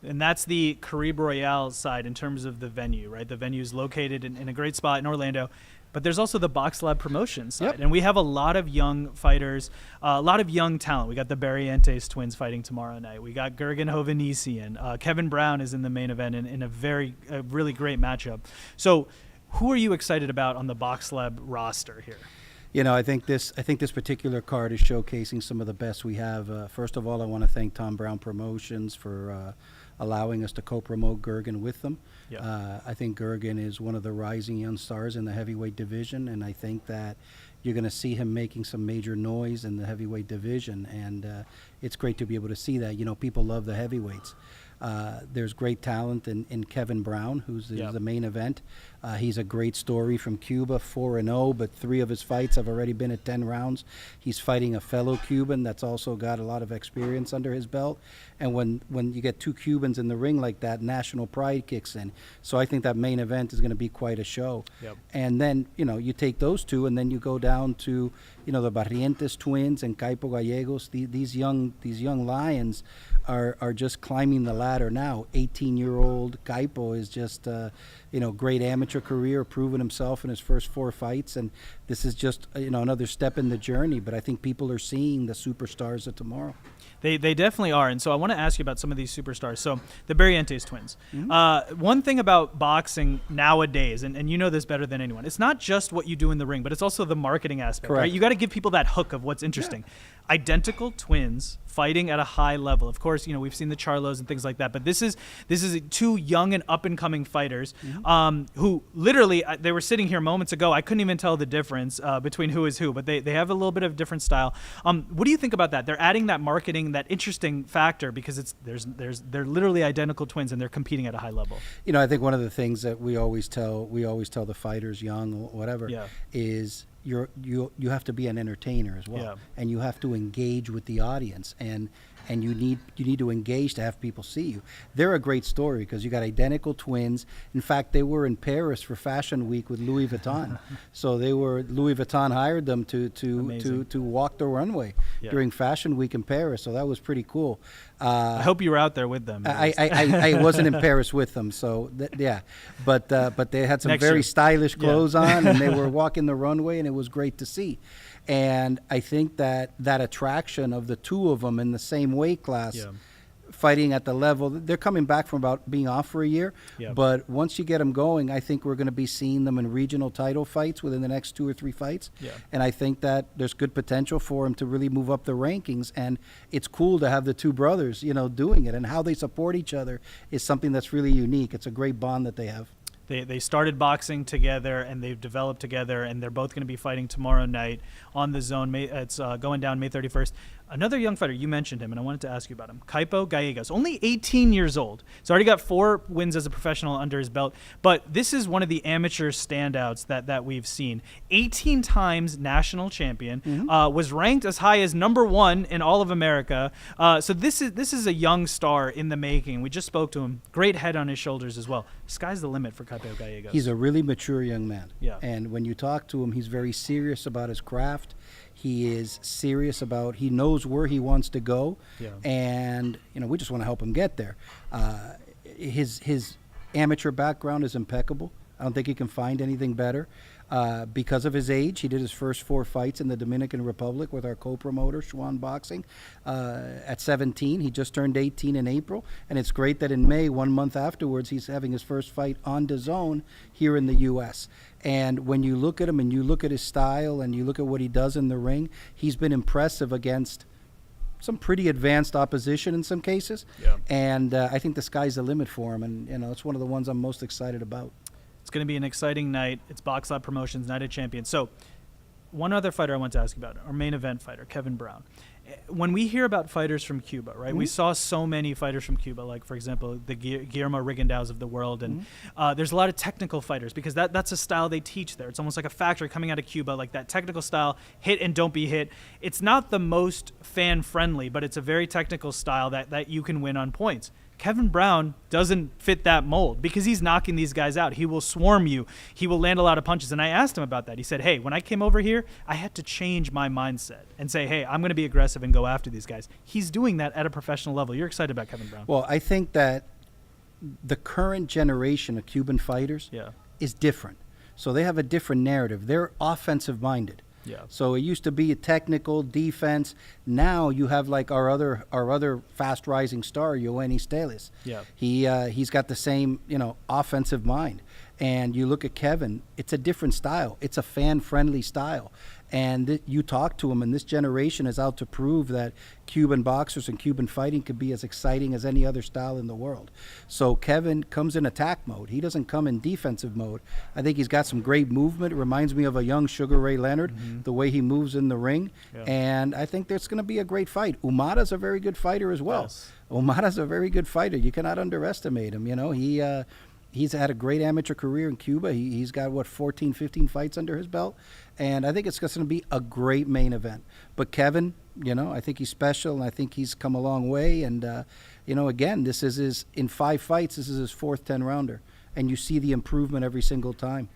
And that's the Caribe Royale side in terms of the venue, right? The venue is located in a great spot in Orlando. But there's also the Boxlab Promotions side. And we have a lot of young fighters, a lot of young talent. We got the Barrientos twins fighting tomorrow night. We got Gergen Hovhannissian. Kevin Brown is in the main event in a really great matchup. So who are you excited about on the Boxlab roster here? I think this particular card is showcasing some of the best we have. First of all, I want to thank Tom Brown Promotions for allowing us to co-promote Gergen with them. I think Gergen is one of the rising young stars in the heavyweight division, and I think that you're going to see him making some major noise in the heavyweight division, and it's great to be able to see that. People love the heavyweights. There's great talent in Kevin Brown, who's the main event. He's a great story from Cuba, 4-0, but 3 of his fights have already been at 10 rounds. He's fighting a fellow Cuban that's also got a lot of experience under his belt. And when you get 2 Cubans in the ring like that, national pride kicks in. So I think that main event is going to be quite a show. And then, you take those 2, and then you go down to, the Barrientos twins and Caipo Gallegos. These young lions are just climbing the ladder now. 18-year-old Caipo is just, great amateur career, proven himself in his first 4 fights, and this is just, another step in the journey. But I think people are seeing the superstars of tomorrow. They definitely are. And so I want to ask you about some of these superstars. So the Barrientos twins. One thing about boxing nowadays, and you know this better than anyone, it's not just what you do in the ring, but it's also the marketing aspect, right? You got to give people that hook of what's interesting. Identical twins fighting at a high level. Of course, we've seen the Charlos and things like that, but this is 2 young and up and coming fighters who literally, they were sitting here moments ago. I couldn't even tell the difference between who is who, but they have a little bit of different style. What do you think about that? They're adding that marketing, that interesting factor, because they're literally identical twins and they're competing at a high level. I think one of the things that we always tell the fighters, young or whatever, is you have to be an entertainer as well, and you have to engage with the audience, and you need to engage to have people see you. They're a great story because you got identical twins. In fact, they were in Paris for Fashion Week with Louis Vuitton. So Louis Vuitton hired them to walk the runway during Fashion Week in Paris. So that was pretty cool. I hope you were out there with them. I wasn't in Paris with them, so but they had some very stylish clothes on, and they were walking the runway, and it was great to see. And I think that attraction of the 2 of them in the same weight class, fighting at the level, they're coming back from about being off for a year. But once you get them going, I think we're going to be seeing them in regional title fights within the next 2 or 3 fights. And I think that there's good potential for them to really move up the rankings. And it's cool to have the 2 brothers, doing it. And how they support each other is something that's really unique. It's a great bond that they have. They started boxing together, and they've developed together, and they're both going to be fighting tomorrow night on the Zone. It's going down May 31st. Another young fighter, you mentioned him, and I wanted to ask you about him. Caipo Gallegos, only 18 years old. He's already got 4 wins as a professional under his belt, but this is one of the amateur standouts that we've seen. 18 times national champion, was ranked as high as #1 in all of America. So this is a young star in the making. We just spoke to him. Great head on his shoulders as well. Sky's the limit for Caipo Gallegos. He's a really mature young man. Yeah. And when you talk to him, he's very serious about his craft. He is serious about. He knows where he wants to go, Yeah. and we just want to help him get there. His amateur background is impeccable. I don't think he can find anything better. Because of his age, he did his first 4 fights in the Dominican Republic with our co-promoter, Schwan Boxing, at 17. He just turned 18 in April, and it's great that in May, 1 month afterwards, he's having his first fight on DAZN here in the U.S. And when you look at him and you look at his style and you look at what he does in the ring, he's been impressive against some pretty advanced opposition in some cases. Yeah. And I think the sky's the limit for him, and it's one of the ones I'm most excited about. It's going to be an exciting night. It's Boxlab Promotions, Night of Champions. So one other fighter I want to ask you about, our main event fighter, Kevin Brown. When we hear about fighters from Cuba, right, we saw so many fighters from Cuba, like, for example, the Guillermo Rigondeaus of the world. And there's a lot of technical fighters because that's a style they teach there. It's almost like a factory coming out of Cuba, like that technical style, hit and don't be hit. It's not the most fan-friendly, but it's a very technical style that you can win on points. Kevin Brown doesn't fit that mold because he's knocking these guys out. He will swarm you. He will land a lot of punches. And I asked him about that. He said, hey, when I came over here, I had to change my mindset and say, hey, I'm going to be aggressive and go after these guys. He's doing that at a professional level. You're excited about Kevin Brown. Well, I think that the current generation of Cuban fighters is different. So they have a different narrative. They're offensive-minded. Yeah. So it used to be a technical defense. Now you have like our other fast rising star, Yoenis Teles. Yeah. He's got the same offensive mind. And you look at Kevin, it's a different style. It's a fan-friendly style. And you talk to him, and this generation is out to prove that Cuban boxers and Cuban fighting could be as exciting as any other style in the world. So Kevin comes in attack mode. He doesn't come in defensive mode. I think he's got some great movement. It reminds me of a young Sugar Ray Leonard, the way he moves in the ring. Yeah. And I think there's going to be a great fight. Umada's a very good fighter as well. Yes. Umada's a very good fighter. You cannot underestimate him. He's had a great amateur career in Cuba. He's got, 14, 15 fights under his belt. And I think it's going to be a great main event. But Kevin, I think he's special, and I think he's come a long way. And, again, in 5 fights, this is his 4th 10-rounder. And you see the improvement every single time.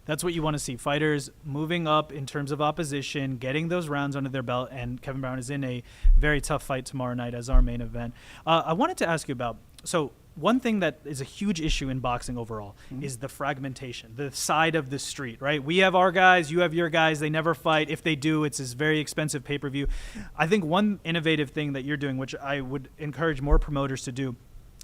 That's what you want to see. Fighters moving up in terms of opposition, getting those rounds under their belt, and Kevin Brown is in a very tough fight tomorrow night as our main event. I wanted to ask you about, one thing that is a huge issue in boxing overall is the fragmentation, the side of the street, right? We have our guys, you have your guys, they never fight. If they do, it's this very expensive pay-per-view. I think one innovative thing that you're doing, which I would encourage more promoters to do,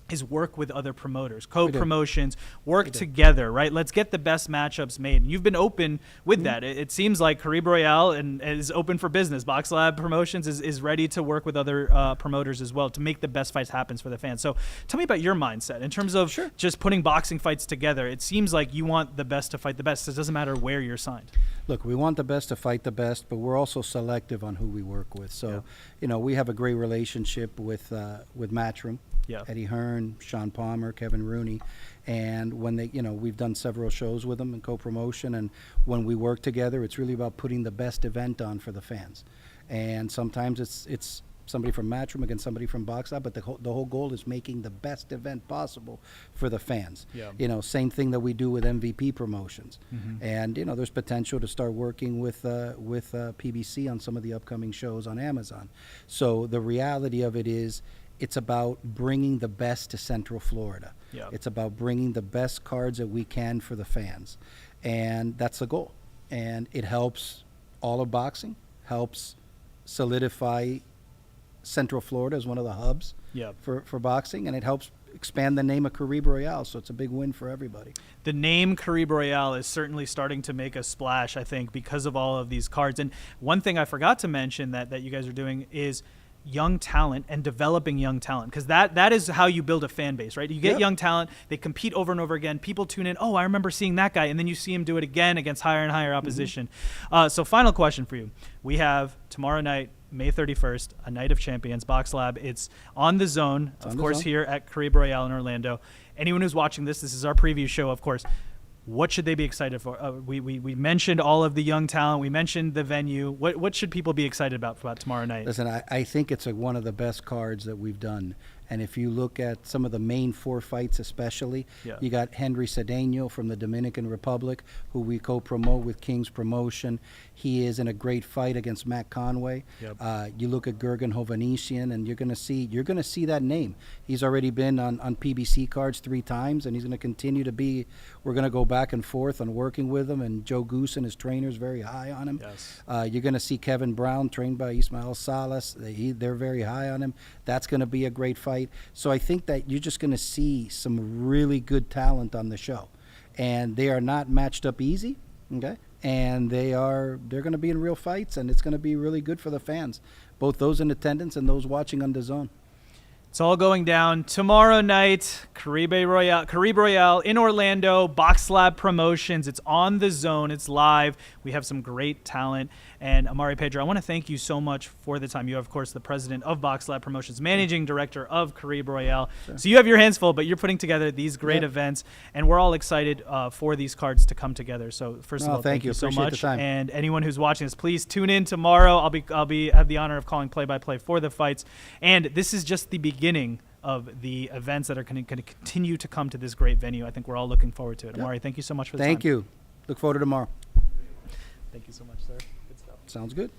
is work with other promoters, co-promotions, work together, right? Let's get the best matchups made. And you've been open with that. It seems like Caribe Royale is open for business. Boxlab Promotions is ready to work with other promoters as well to make the best fights happen for the fans. So tell me about your mindset in terms of just putting boxing fights together. It seems like you want the best to fight the best. So it doesn't matter where you're signed. Look, we want the best to fight the best, but we're also selective on who we work with. So, we have a great relationship with Matchroom. Yeah. Eddie Hearn, Sean Palmer, Kevin Rooney. And when we've done several shows with them in co-promotion, and when we work together, it's really about putting the best event on for the fans. And sometimes it's somebody from Matchroom against somebody from Boxlab, but the whole goal is making the best event possible for the fans. Yeah. Same thing that we do with MVP Promotions. And, there's potential to start working with PBC on some of the upcoming shows on Amazon. So the reality of it is, it's about bringing the best to Central Florida. Yeah. It's about bringing the best cards that we can for the fans. And that's the goal. And it helps all of boxing, helps solidify Central Florida as one of the hubs for boxing, and it helps expand the name of Caribe Royale, so it's a big win for everybody. The name Caribe Royale is certainly starting to make a splash, I think, because of all of these cards. And one thing I forgot to mention that you guys are doing is young talent and developing young talent, because that is how you build a fan base, right? You get young talent, they compete over and over again, people tune in, I remember seeing that guy, and then you see him do it again against higher and higher opposition. So final question for you. We have tomorrow night, May 31st, a Night of Champions, Boxlab. It's on the Zone, of course, here at Caribe Royale in Orlando. Anyone who's watching this is our preview show, of course. What should they be excited for? We mentioned all of the young talent. We mentioned the venue. What should people be excited about tomorrow night? Listen, I think it's one of the best cards that we've done. And if you look at some of the main 4 fights especially, Yeah. you got Henry Cedeno from the Dominican Republic, who we co-promote with King's Promotion. He is in a great fight against Matt Conway. Yep. You look at Gergen Hovhannisyan, and you're gonna see that name. He's already been on PBC cards 3 times, and he's gonna continue to be. We're gonna go back and forth on working with him, and Joe Goose and his trainers very high on him. Yes. You're gonna see Kevin Brown, trained by Ismael Salas. They're very high on him. That's gonna be a great fight. So I think that you're just gonna see some really good talent on the show, and they are not matched up easy. Okay. And they're going to be in real fights, and it's going to be really good for the fans, both those in attendance and those watching on DAZN. It's all going down tomorrow night, Caribe Royale in Orlando, Boxlab Promotions. It's on the zone. It's live. We have some great talent. And Amari Pedro, I want to thank you so much for the time. You are, of course, the president of Boxlab Promotions, managing director of Caribe Royale. Sure. So you have your hands full, but you're putting together these great Yep. events, and we're all excited for these cards to come together. So first of all, thank you. so Appreciate the much. time. And anyone who's watching this, please tune in tomorrow. I'll have the honor of calling play-by-play for the fights. And this is just the beginning of the events that are going to continue to come to this great venue. I think we're all looking forward to it. Yep. Amari, thank you so much for the time. Thank you. Look forward to tomorrow. Thank you so much, sir. Good stuff. Sounds good.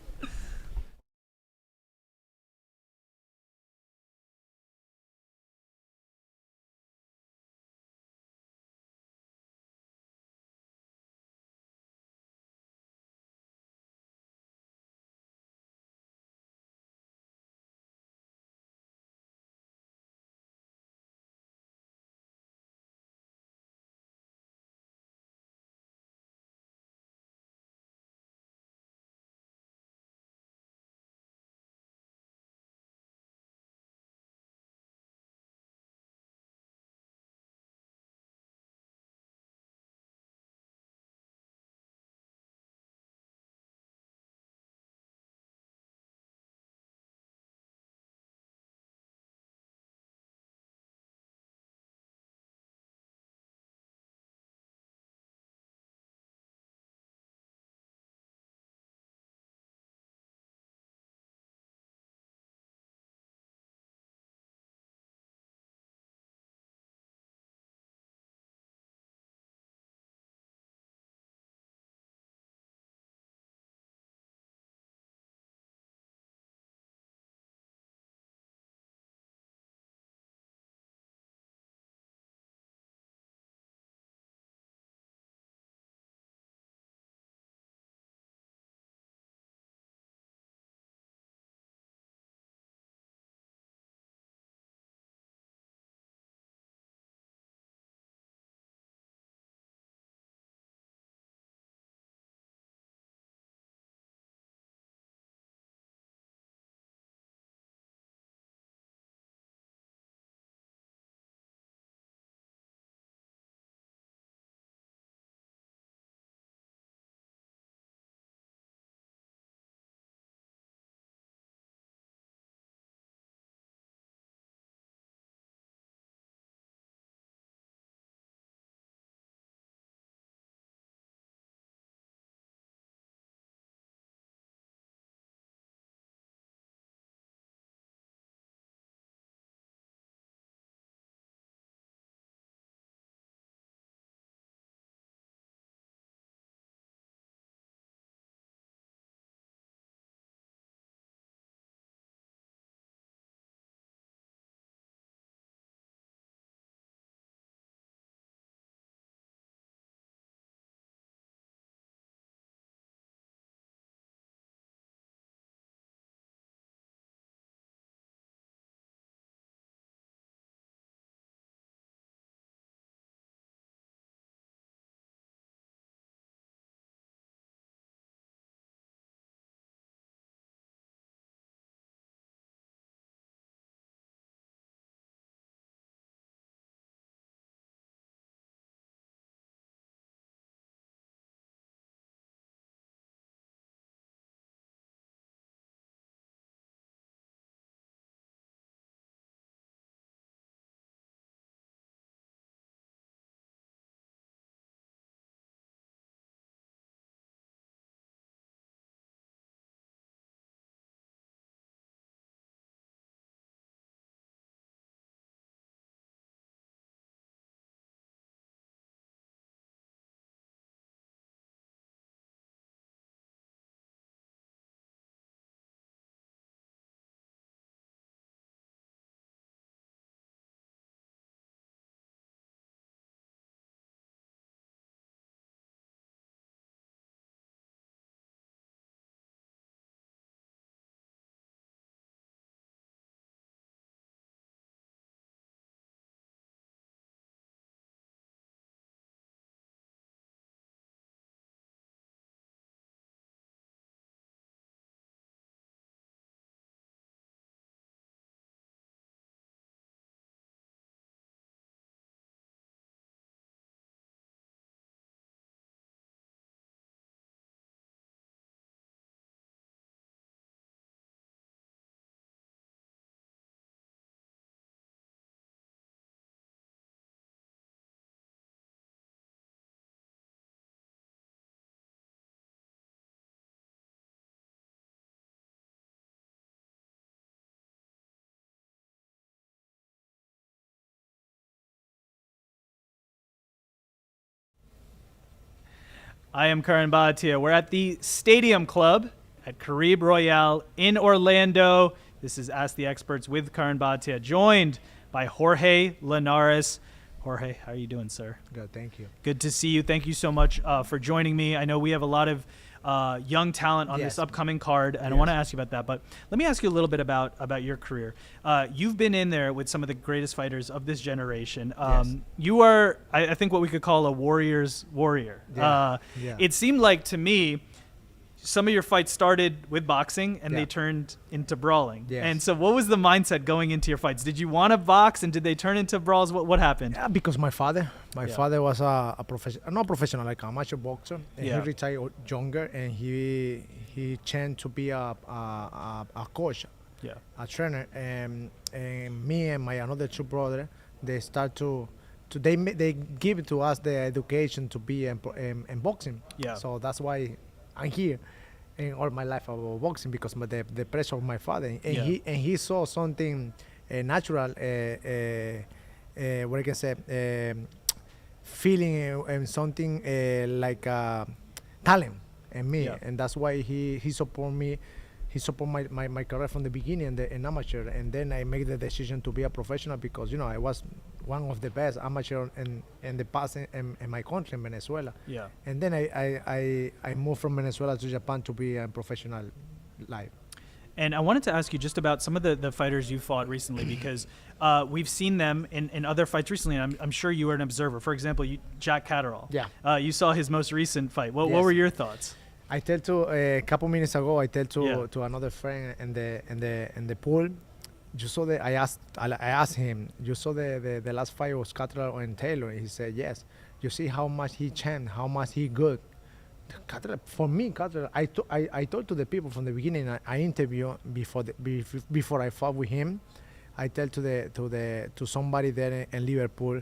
I am Curran Bhatia. We're at the Stadium Club at Carib Royale in Orlando. This is Ask the Experts with Curran Bhatia, joined by Jorge Linares. Jorge, how are you doing, sir? Good, thank you. Good to see you. Thank you so much for joining me. I know we have a lot of young talent on this Yes. upcoming card, and I Yes. want to ask you about that. But let me ask you a little bit about your career. You've been in there with some of the greatest fighters of this generation. Yes. You are, I think, what we could call a warrior's warrior. Yeah. Yeah. It seemed like to me, some of your fights started with boxing and they Yeah. turned into brawling. Yes. And so what was the mindset going into your fights? Did you want to box and did they turn into brawls? What happened? Yeah, because my father Yeah. was a professional, not professional, like amateur boxer, and Yeah. he retired younger, and he changed to be a coach, Yeah. a trainer, and me and my another two brother, they start to they give to us the education to be in boxing. Yeah. So that's why I'm here. In all my life about boxing because the pressure of my father and Yeah. he saw something natural what I can say feeling and something like talent in me Yeah. and that's why he support me. He support my career from the beginning in amateur, and then I made the decision to be a professional because I was one of the best amateur in the past in my country, in Venezuela. Yeah. And then I moved from Venezuela to Japan to be a professional life. And I wanted to ask you just about some of the fighters you fought recently because we've seen them in other fights recently, and I'm sure you were an observer. For example, Jack Catterall. Yeah. You saw his most recent fight. What Yes. were your thoughts? I tell to a couple minutes ago. I tell to Yeah. to another friend in the pool. You saw I asked him. You saw the last fight was Catterall and Taylor. He said yes. You see how much he changed, how much he good. Catterall, for me, Catterall. I told to the people from the beginning. I interview before I fought with him. I tell to somebody there in Liverpool.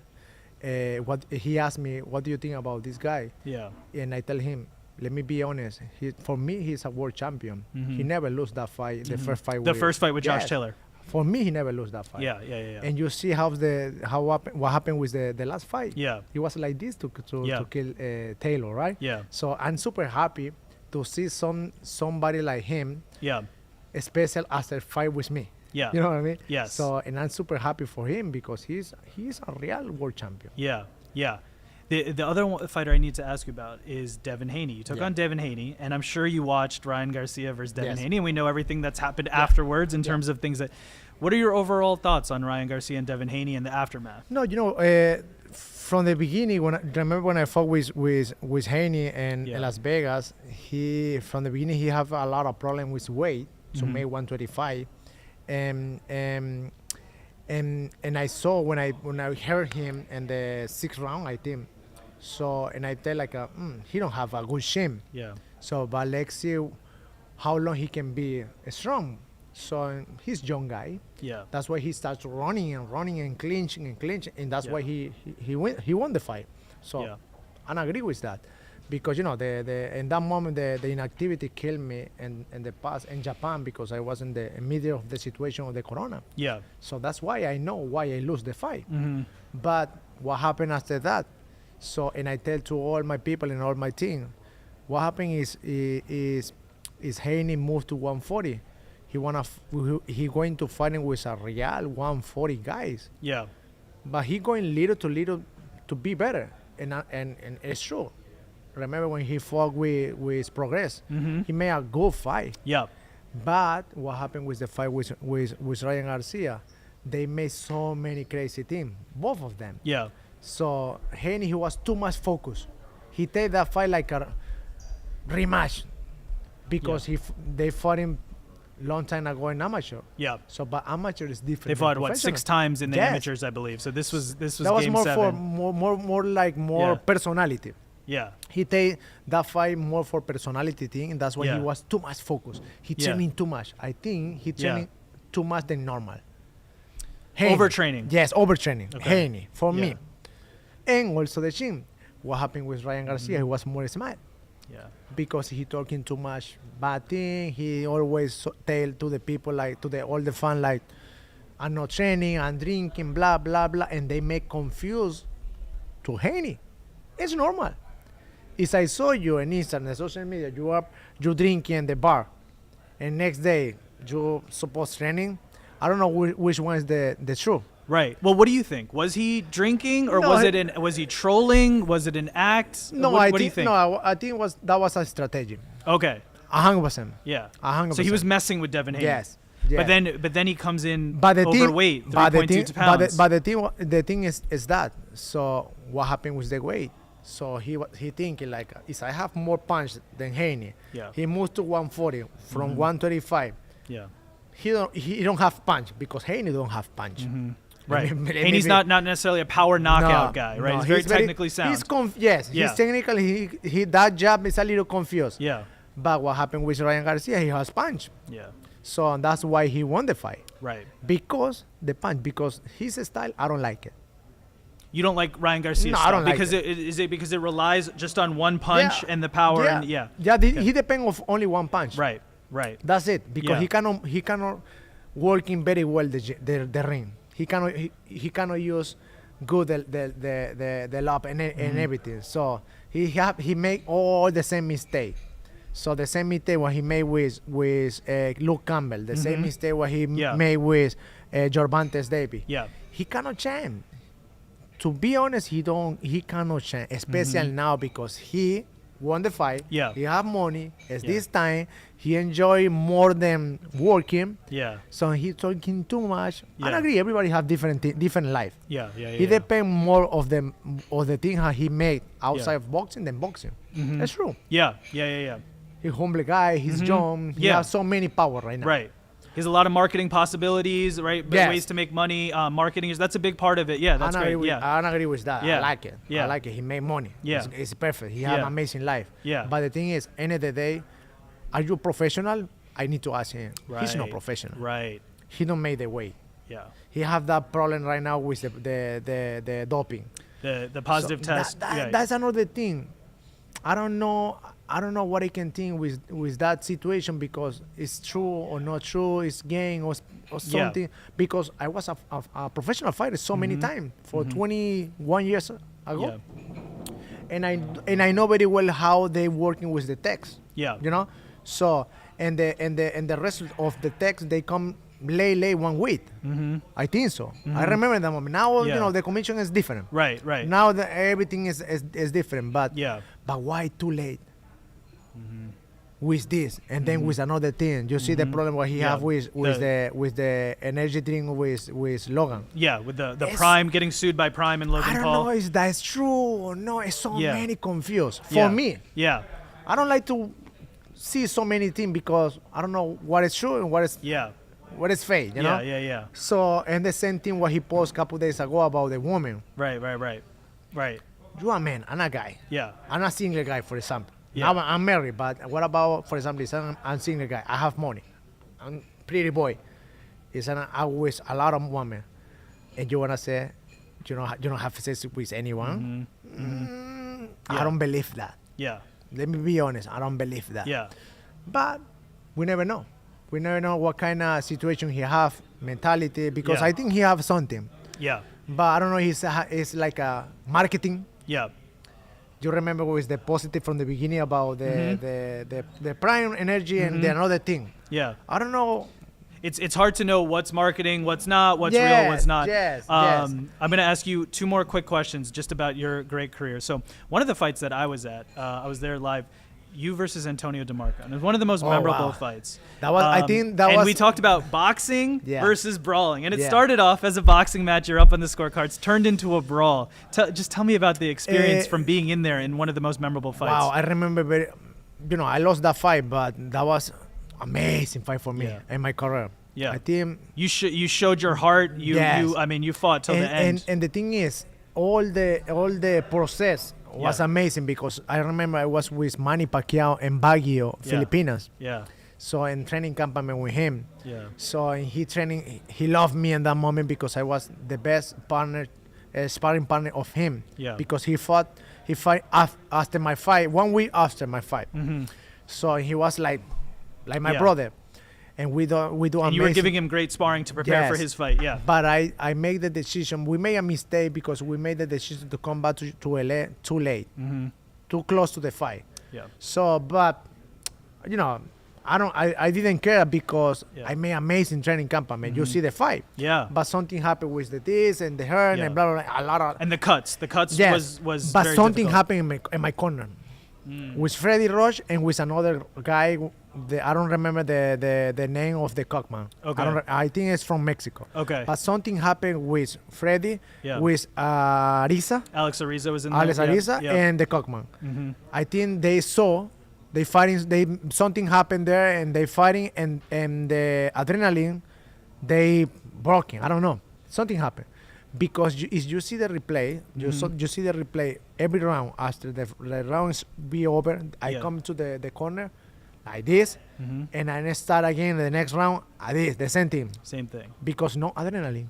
What he asked me, what do you think about this guy? Yeah. And I tell him, let me be honest. For me, he's a world champion. Mhm. He never lose that fight. The first fight. The first fight with Josh Yes. Taylor. For me, he never lose that fight. Yeah. And you see what happened with the last fight. Yeah. He was like this to Yeah. kill Taylor, right? Yeah. So I'm super happy to see somebody like him, Yeah. special as a fight with me. Yeah. You know what I mean? Yes. So and I'm super happy for him because he's a real world champion. Yeah. The other fighter I need to ask you about is Devin Haney. You took Yeah. on Devin Haney, and I'm sure you watched Ryan Garcia versus Devin Yes. Haney, and we know everything that's happened afterwards in terms of things that. What are your overall thoughts on Ryan Garcia and Devin Haney and the aftermath? No, from the beginning, remember when I fought with Haney in Yeah. Las Vegas, from the beginning he have a lot of problem with weight to Mhm. make 125, and I saw when I heard him in the 6th round, I think. So and I tell he don't have a good shin. Yeah. So but let's see how long he can be strong. So he's young guy. Yeah. That's why he starts running and clinching, and that's Yeah. why he won the fight. So Yeah. I agree with that, because the in that moment the inactivity killed me in the past in Japan because I was in the middle of the situation of the corona. Yeah. So that's why I know why I lose the fight. Hmm. But what happened after that? So and I tell to all my people and all my team, what happened is Haney moved to 140. He going to fight him with a real 140 guys, Yeah. but he going little to little to be better, and it's true. Remember when he fought with Progress, Mhm. he made a good fight. Yeah. But what happened with the fight with Ryan Garcia? They made so many crazy things, both of them. Yeah. So Haney, he was too much focused. He take that fight like a rematch because they fought him long time ago in amateur. Yeah. So, but amateur is different. They than fought professional. 6 times in the Yes. amateurs, I believe. So this was That was game more 7. for more Yeah. personality. Yeah. He take that fight more for personality thing, and that's why Yeah. he was too much focused. He Yeah. training too much. I think he Yeah. training too much than normal. Overtraining. Yes, overtraining. Okay. Haney, for Yeah. me. And also the gym. What happened with Ryan Garcia? He was more smart Yeah. because he talking too much bad thing. He always tell to the people like all the fans like, I'm not training, I'm drinking, blah blah blah, and they make confused to Haney. It's normal. if I saw you on Instagram, social media, you drinking in the bar, and next day you supposed training, I don't know which one is the truth. Right. Well, what do you think? Was he drinking, or No, was he trolling? Was it an act? No, what I do think you think? no, I think that was a strategy. Okay. 100%. Yeah. 100%. So he was messing with Devin Haney. Yes. But then he comes in But the thing, overweight, but the 3.2 thing, pounds. but the thing is that. So what happened with the weight? So he thinking like, if I have more punch than Haney, Yeah. he moved to 140 from 135. Yeah. He don't have punch because Haney don't have punch. Right. Maybe- Haney's not necessarily a power knockout No, guy, right? no, he's very technically sound. Yes, Yeah. he's technically he that jab is a little confused. Yeah. But what happened with Ryan Garcia? He has punch. Yeah. So that's why he won the fight. Right. Because the punch, because his style, I don't like it. You don't like Ryan Garcia's No, I style don't like because it. is it because it relies just on one punch and the power and Yeah, Okay. he depends of only one punch. Right. Right. That's it. Because Yeah. he cannot working very well the ring. He cannot use good the lob and everything. So he make all the same mistake. So the same mistake what he made with Luke Campbell, the same mistake what he made with Gervonta Davis. Yeah. He cannot change. To be honest, he cannot change, especially now because he won the fight. Yeah. He have money. It's Yeah. this time he enjoy more than working. Yeah. So he talking too much. I Yeah. agree. Everybody have different life. Yeah. Yeah. He depend more of the thing how he made outside of boxing than boxing. That's true. Yeah. Yeah. Yeah. Yeah. He's humble guy. He's young. He Yeah. has so many power right now. Right. He has a lot of marketing possibilities, right? Yes. Ways to make money. Marketing that's a big part of it. Yeah, that's I great. agree Yeah. I agree with that. Yeah. I like it. Yeah. I like it. He made money. Yeah. It's perfect. He had Yeah. an amazing life. Yeah. But the thing is, end of the day, are you professional? I need to ask him. He's not Right. professional. Right. He don't make the weight. Yeah. He have that problem right now with the doping. The positive So test. Yeah. That's another thing. I don't know what I can think with that situation because it's true or not true. It's game or something. Because I was a professional fighter so many times for 21 years ago, Yeah. and I know very well how they working with the text. Yeah. You know, so and the rest of the text they come late 1 week. I think so. I remember that moment. Now Yeah. you know the commission is different. Right. Right. Now everything is different, but Yeah. but why too late with this and then with another thing? You see the problem what he Yeah. have with the energy drink with Logan. Yeah. With the It's- Prime getting sued by Prime and Logan I don't Paul. know if that's true or no. It's so Yeah. many confused for Yeah. me. Yeah. I don't like to see so many things because I don't know what is true and what is fake. You know. Yeah. Yeah. Yeah. So and the same thing what he posted a couple days ago about the woman. Right. Right. Right. Right. You a man, I'm a guy. Yeah. I'm a single guy, for example. Yeah. Now I'm married, but what about, for example, if I'm a single guy? I have money. I'm pretty boy. I wish a lot of women, and you wanna say, you don't have sex with anyone? Yeah. I don't believe that. Yeah. Let me be honest. I don't believe that. Yeah. But we never know. We never know what kind of situation he have, mentality, because Yeah. I think he have something. Yeah. But I don't know. It's like a marketing. Yeah. You remember with the positive from the beginning about the prime energy and the another thing. Yeah. I don't know. It's hard to know what's marketing, what's not, what's real, Yes, what's not. yes, yes. I'm going to ask you 2 more quick questions just about your great career. So one of the fights that I was at, I was there live, you versus Antonio DeMarco. And it was one of the most memorable wow. fights. That was- I think that and was- we talked about boxing Yeah. versus brawling. And it Yeah. started off as a boxing match. You're up on the scorecards, turned into a brawl. Just tell me about the experience from being in there in one of the most memorable fights. Wow, I remember I lost that fight, but that was amazing fight for me Yeah. in my career. Yeah. I think You showed your heart. Yes. You fought till the end. And the thing is, all the process was Yeah. amazing because I remember I was with Manny Pacquiao in Baguio, Yeah. Filipinas. Yeah. So in training campament with him. Yeah. So in he loved me in that moment because I was the best partner, sparring partner of him. Yeah. Because he fight after my fight, 1 week after my fight. So he was like my Yeah. brother, and we do And amazing. you were giving him great sparring to prepare for Yes. his fight. Yeah. But I made the decision. We made a mistake because we made the decision to come back to LA too late. too close to the fight. Yeah. So, but you know, I didn't care because Yeah. I made amazing training camp. I mean, you see the fight. Yeah. But something happened with the this and the hernia Yeah. and blah blah blah. A lot of And the cuts. The cuts yes. was But very something difficult. happened in my corner with Freddie Roche and with another guy. I don't remember the name of the cockman. Okay. I think it's from Mexico. Okay. But something happened with Freddie, Yeah. with Arisa, Alex Ariza was in there. Alex Yeah, Arisa, yeah. and the cockman. Mhm. I think they saw they fighting. Something happened there, and they fighting, and the adrenaline, they broken. I don't know. Something happened because you see the replay, you see the replay every round after the rounds be over. I Yeah. come to the corner like this, and I start again the next round like this, the same thing Same thing. because no adrenaline.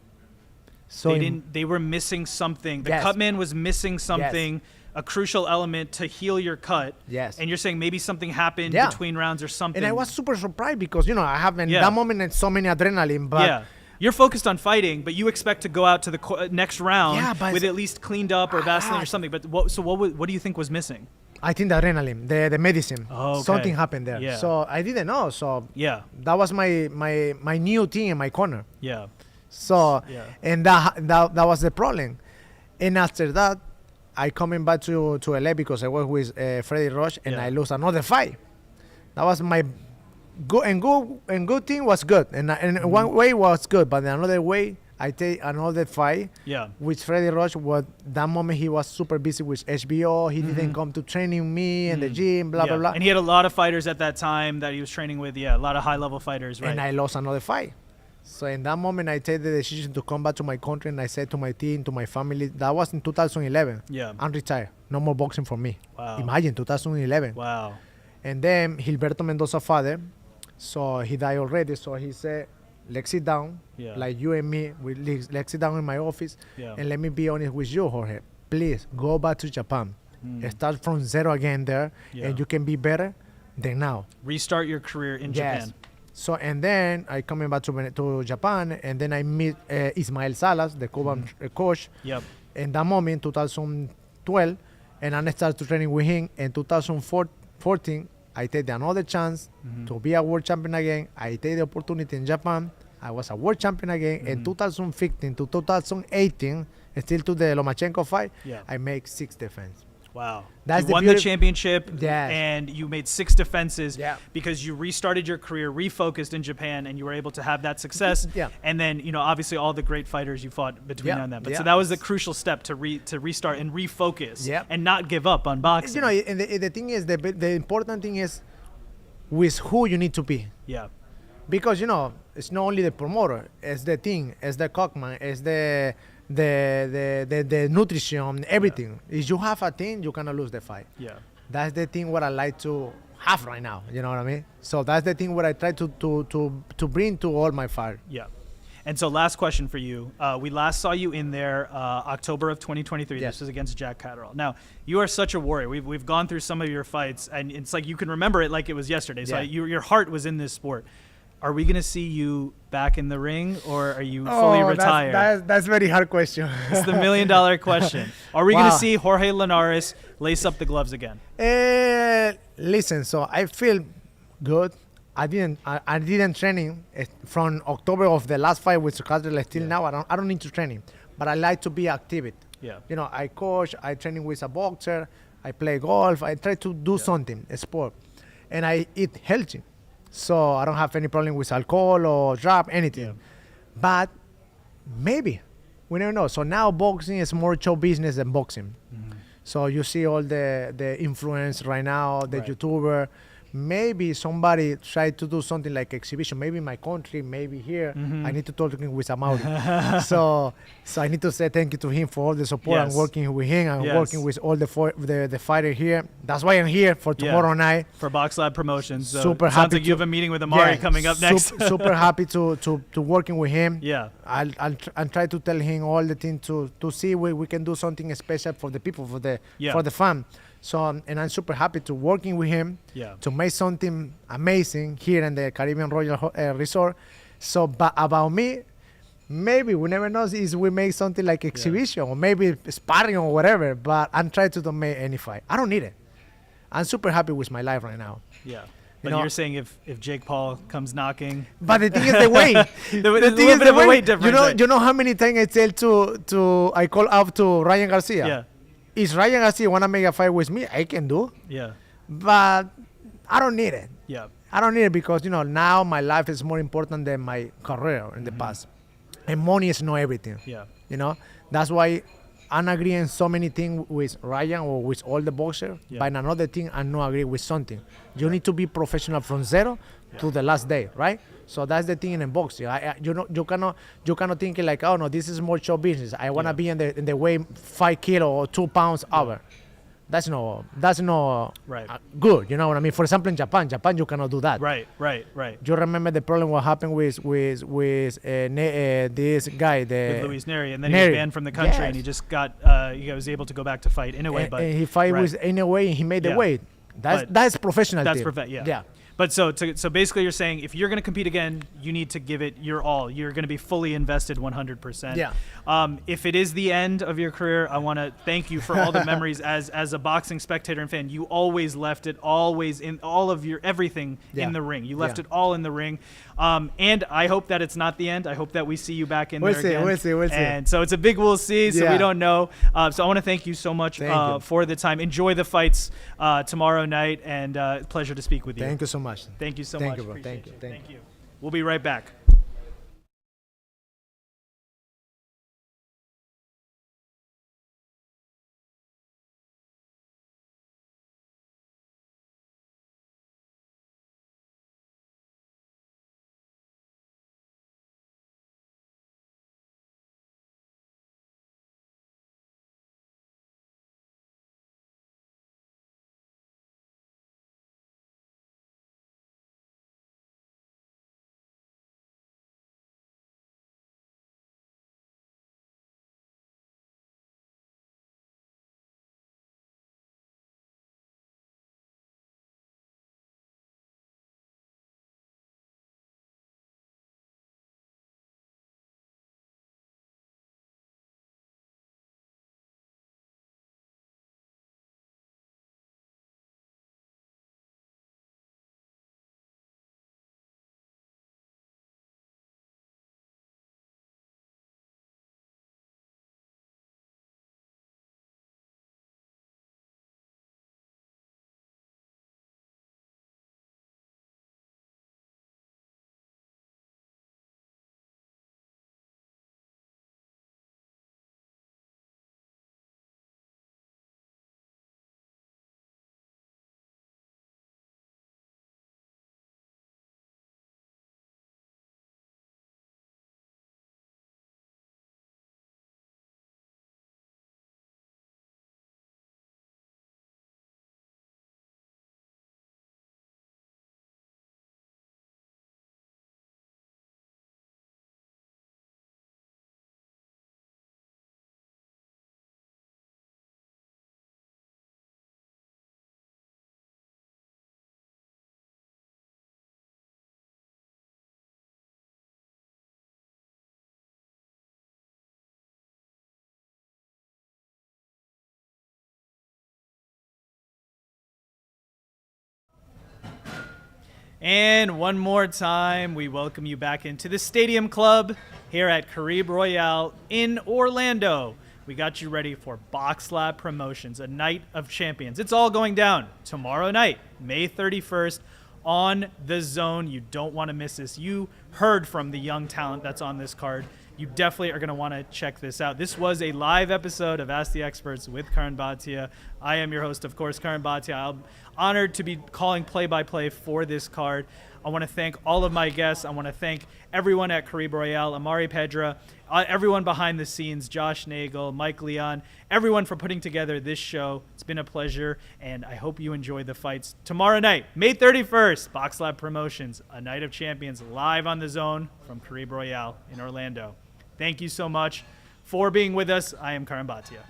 So They in- didn't. They were missing something. The Yes. cut man was missing something, a crucial element to heal your cut. Yes. And you're saying maybe something happened Yeah. between rounds or something. and I was super surprised because I have in Yeah. that moment so many adrenaline, but. yeah. You're focused on fighting, but you expect to go out to the next round Yeah, but with at least cleaned up or Vaseline or something. But what do you think was missing? I think the adrenaline, the medicine, Oh, okay. something happened there. Yeah. So I didn't know. So Yeah. that was my new thing in my corner. Yeah. So Yeah. and that was the problem. And after that, I coming back to LA because I was with Freddie Roche and Yeah. I lose another fight. That was my good thing was good, and one way was good, but another way I take another fight. Yeah. With Freddie Roche, that moment he was super busy with HBO. He didn't come to training me in the gym, blah, Yeah. blah, blah. And he had a lot of fighters at that time that he was training with. Yeah, a lot of high level fighters. Right. And I lost another fight. So in that moment, I take the decision to come back to my country, and I said to my team, to my family, that was in 2011. Yeah. I'm retired. No more boxing for me. Wow. Imagine, 2011. Wow. And then Gilberto Mendoza father, so he died already. So he said, let's sit down, Yeah. like you and me, let's sit down in my office, Yeah. and let me be honest with you, Jorge. Please go back to Japan. Start from zero again there, Yeah. and you can be better than now. Restart your career in Yes. Japan. So, and then I coming back to Japan, and then I meet Ismael Salas, the Cuban coach. Yep. In that moment, 2012, and I started training with him. In 2014, I take another chance to be a world champion again. I take the opportunity in Japan. I was a world champion again. In 2015 to 2018, still to the Lomachenko fight, Yeah. I make 6 defense. Wow. That's you the won the beauty- championship Yes. and you made 6 defenses Yeah. because you restarted your career, refocused in Japan, and you were able to have that success. Yeah. And then, obviously all the great fighters you fought between Yeah. on that. But so Yeah. that was the crucial step to restart and refocus Yeah. and not give up on boxing. And the thing is, the important thing is with who you need to be. Yeah. Because it's not only the promoter, it's the team, it's the cockman, it's the nutrition, everything. If you have a team, you cannot lose the fight. Yeah. That's the thing what I like to have right now. You know what I mean? So that's the thing what I try to bring to all my fight. Yeah. And so last question for you. We last saw you in there October of 2023. Yes. This was against Jack Catterall. Now, you are such a warrior. We've gone through some of your fights, and it's like you can remember it like it was yesterday. So Yeah. your heart was in this sport. Are we going to see you back in the ring, or are you fully retired? That's very hard question. It's the $1 million question. Are we going Wow. to see Jorge Linares lace up the gloves again? Listen, so I feel good. I didn't training from October of the last fight with Catterall till now. I don't need to training, but I like to be active. Yeah. I coach. I training with a boxer. I play golf. I try to do something, a sport, and I eat healthy. So I don't have any problem with alcohol or drug, anything. Yeah. But maybe, we never know. So now boxing is more show business than boxing. So you see all the influence right now, the Right. YouTuber. Maybe somebody tried to do something like exhibition. Maybe in my country, maybe here. I need to talk with Amaury. so I need to say thank you to him for all the support. Yes. I'm working with him. I'm Yes. working with all the fighter here. That's why I'm here for tomorrow night. For Boxlab Promotions. So Super sounds happy like you have a meeting with Amari coming up next. super happy to working with him. Yeah. I'll try to tell him all the things to see where we can do something special for the people, for the fan. So and I'm super happy to working with him Yeah. to make something amazing here in the Caribbean Royal Resort. So but about me, maybe we never know is we make something like exhibition or maybe sparring or whatever. But I'm trying to don't make any fight. I don't need it. I'm super happy with my life right now. Yeah. You But know- you're saying if Jake Paul comes knocking, But the thing is the weight. the The thing little is bit the of a weight weight. difference. You know, right? you know how many times I I call up to Ryan Garcia. Yeah. If Ryan Garcia wanna make a fight with me, I can do. Yeah. But I don't need it. Yeah. I don't need it because now my life is more important than my career in the past, and money is not everything. Yeah. That's why I'm agreeing so many things with Ryan or with all the boxers. Yeah. But another thing, I'm not agree with something. You need to be professional from zero to the last day, right? So that's the thing in boxing. You cannot think like, oh no, this is more show business. I wanna Yeah. be in the weight 5 kilo or 2 pounds over. That's not Right. good. You know what I mean? For example, in Japan you cannot do that. Right. You remember the problem what happened with this guy, With Luis Neri, and then he was Neri. banned from the country, and he Yes. just got he was able to go back to fight in a way, but and he fight right. with in a way and he made Yeah. the weight. But That's professional. That's team. perfect. Yeah. Yeah. But so basically, you're saying if you're going to compete again, you need to give it your all. You're going to be fully invested 100%. Yeah. If it is the end of your career, I want to thank you for all the memories as a boxing spectator and fan. You always left it always in all of your everything Yeah. in the ring. You left Yeah. it all in the ring. And I hope that it's not the end. I hope that we see you back in We'll there see, again. we'll see. And so it's a big we'll see. So we Yeah. don't know. So I want to thank you so much Thank you. for the time. Enjoy the fights tomorrow night, and pleasure to speak with you. Thank you so much. Thank you so Thank much. you, bro. Appreciate Thank you. Thank Thank you. We'll be right back. And one more time, we welcome you back into the Stadium Club here at Caribe Royale in Orlando. We got you ready for Boxlab Promotions, a night of champions. It's all going down tomorrow night, May 31st, on the Zone. You don't want to miss this. You heard from the young talent that's on this card. You definitely are going to want to check this out. This was a live episode of Ask the Experts with Curran Bhatia. I am your host, of course, Curran Bhatia. I'm honored to be calling play-by-play for this card. I want to thank all of my guests. I want to thank everyone at Caribe Royale, Amari Pedra, everyone behind the scenes, Josh Nagel, Mike Leon, everyone for putting together this show. It's been a pleasure, and I hope you enjoy the fights tomorrow night, May 31st, Boxlab Promotions, a night of champions live on the Zone from Caribe Royale in Orlando. Thank you so much for being with us. I am Curran Bhatia.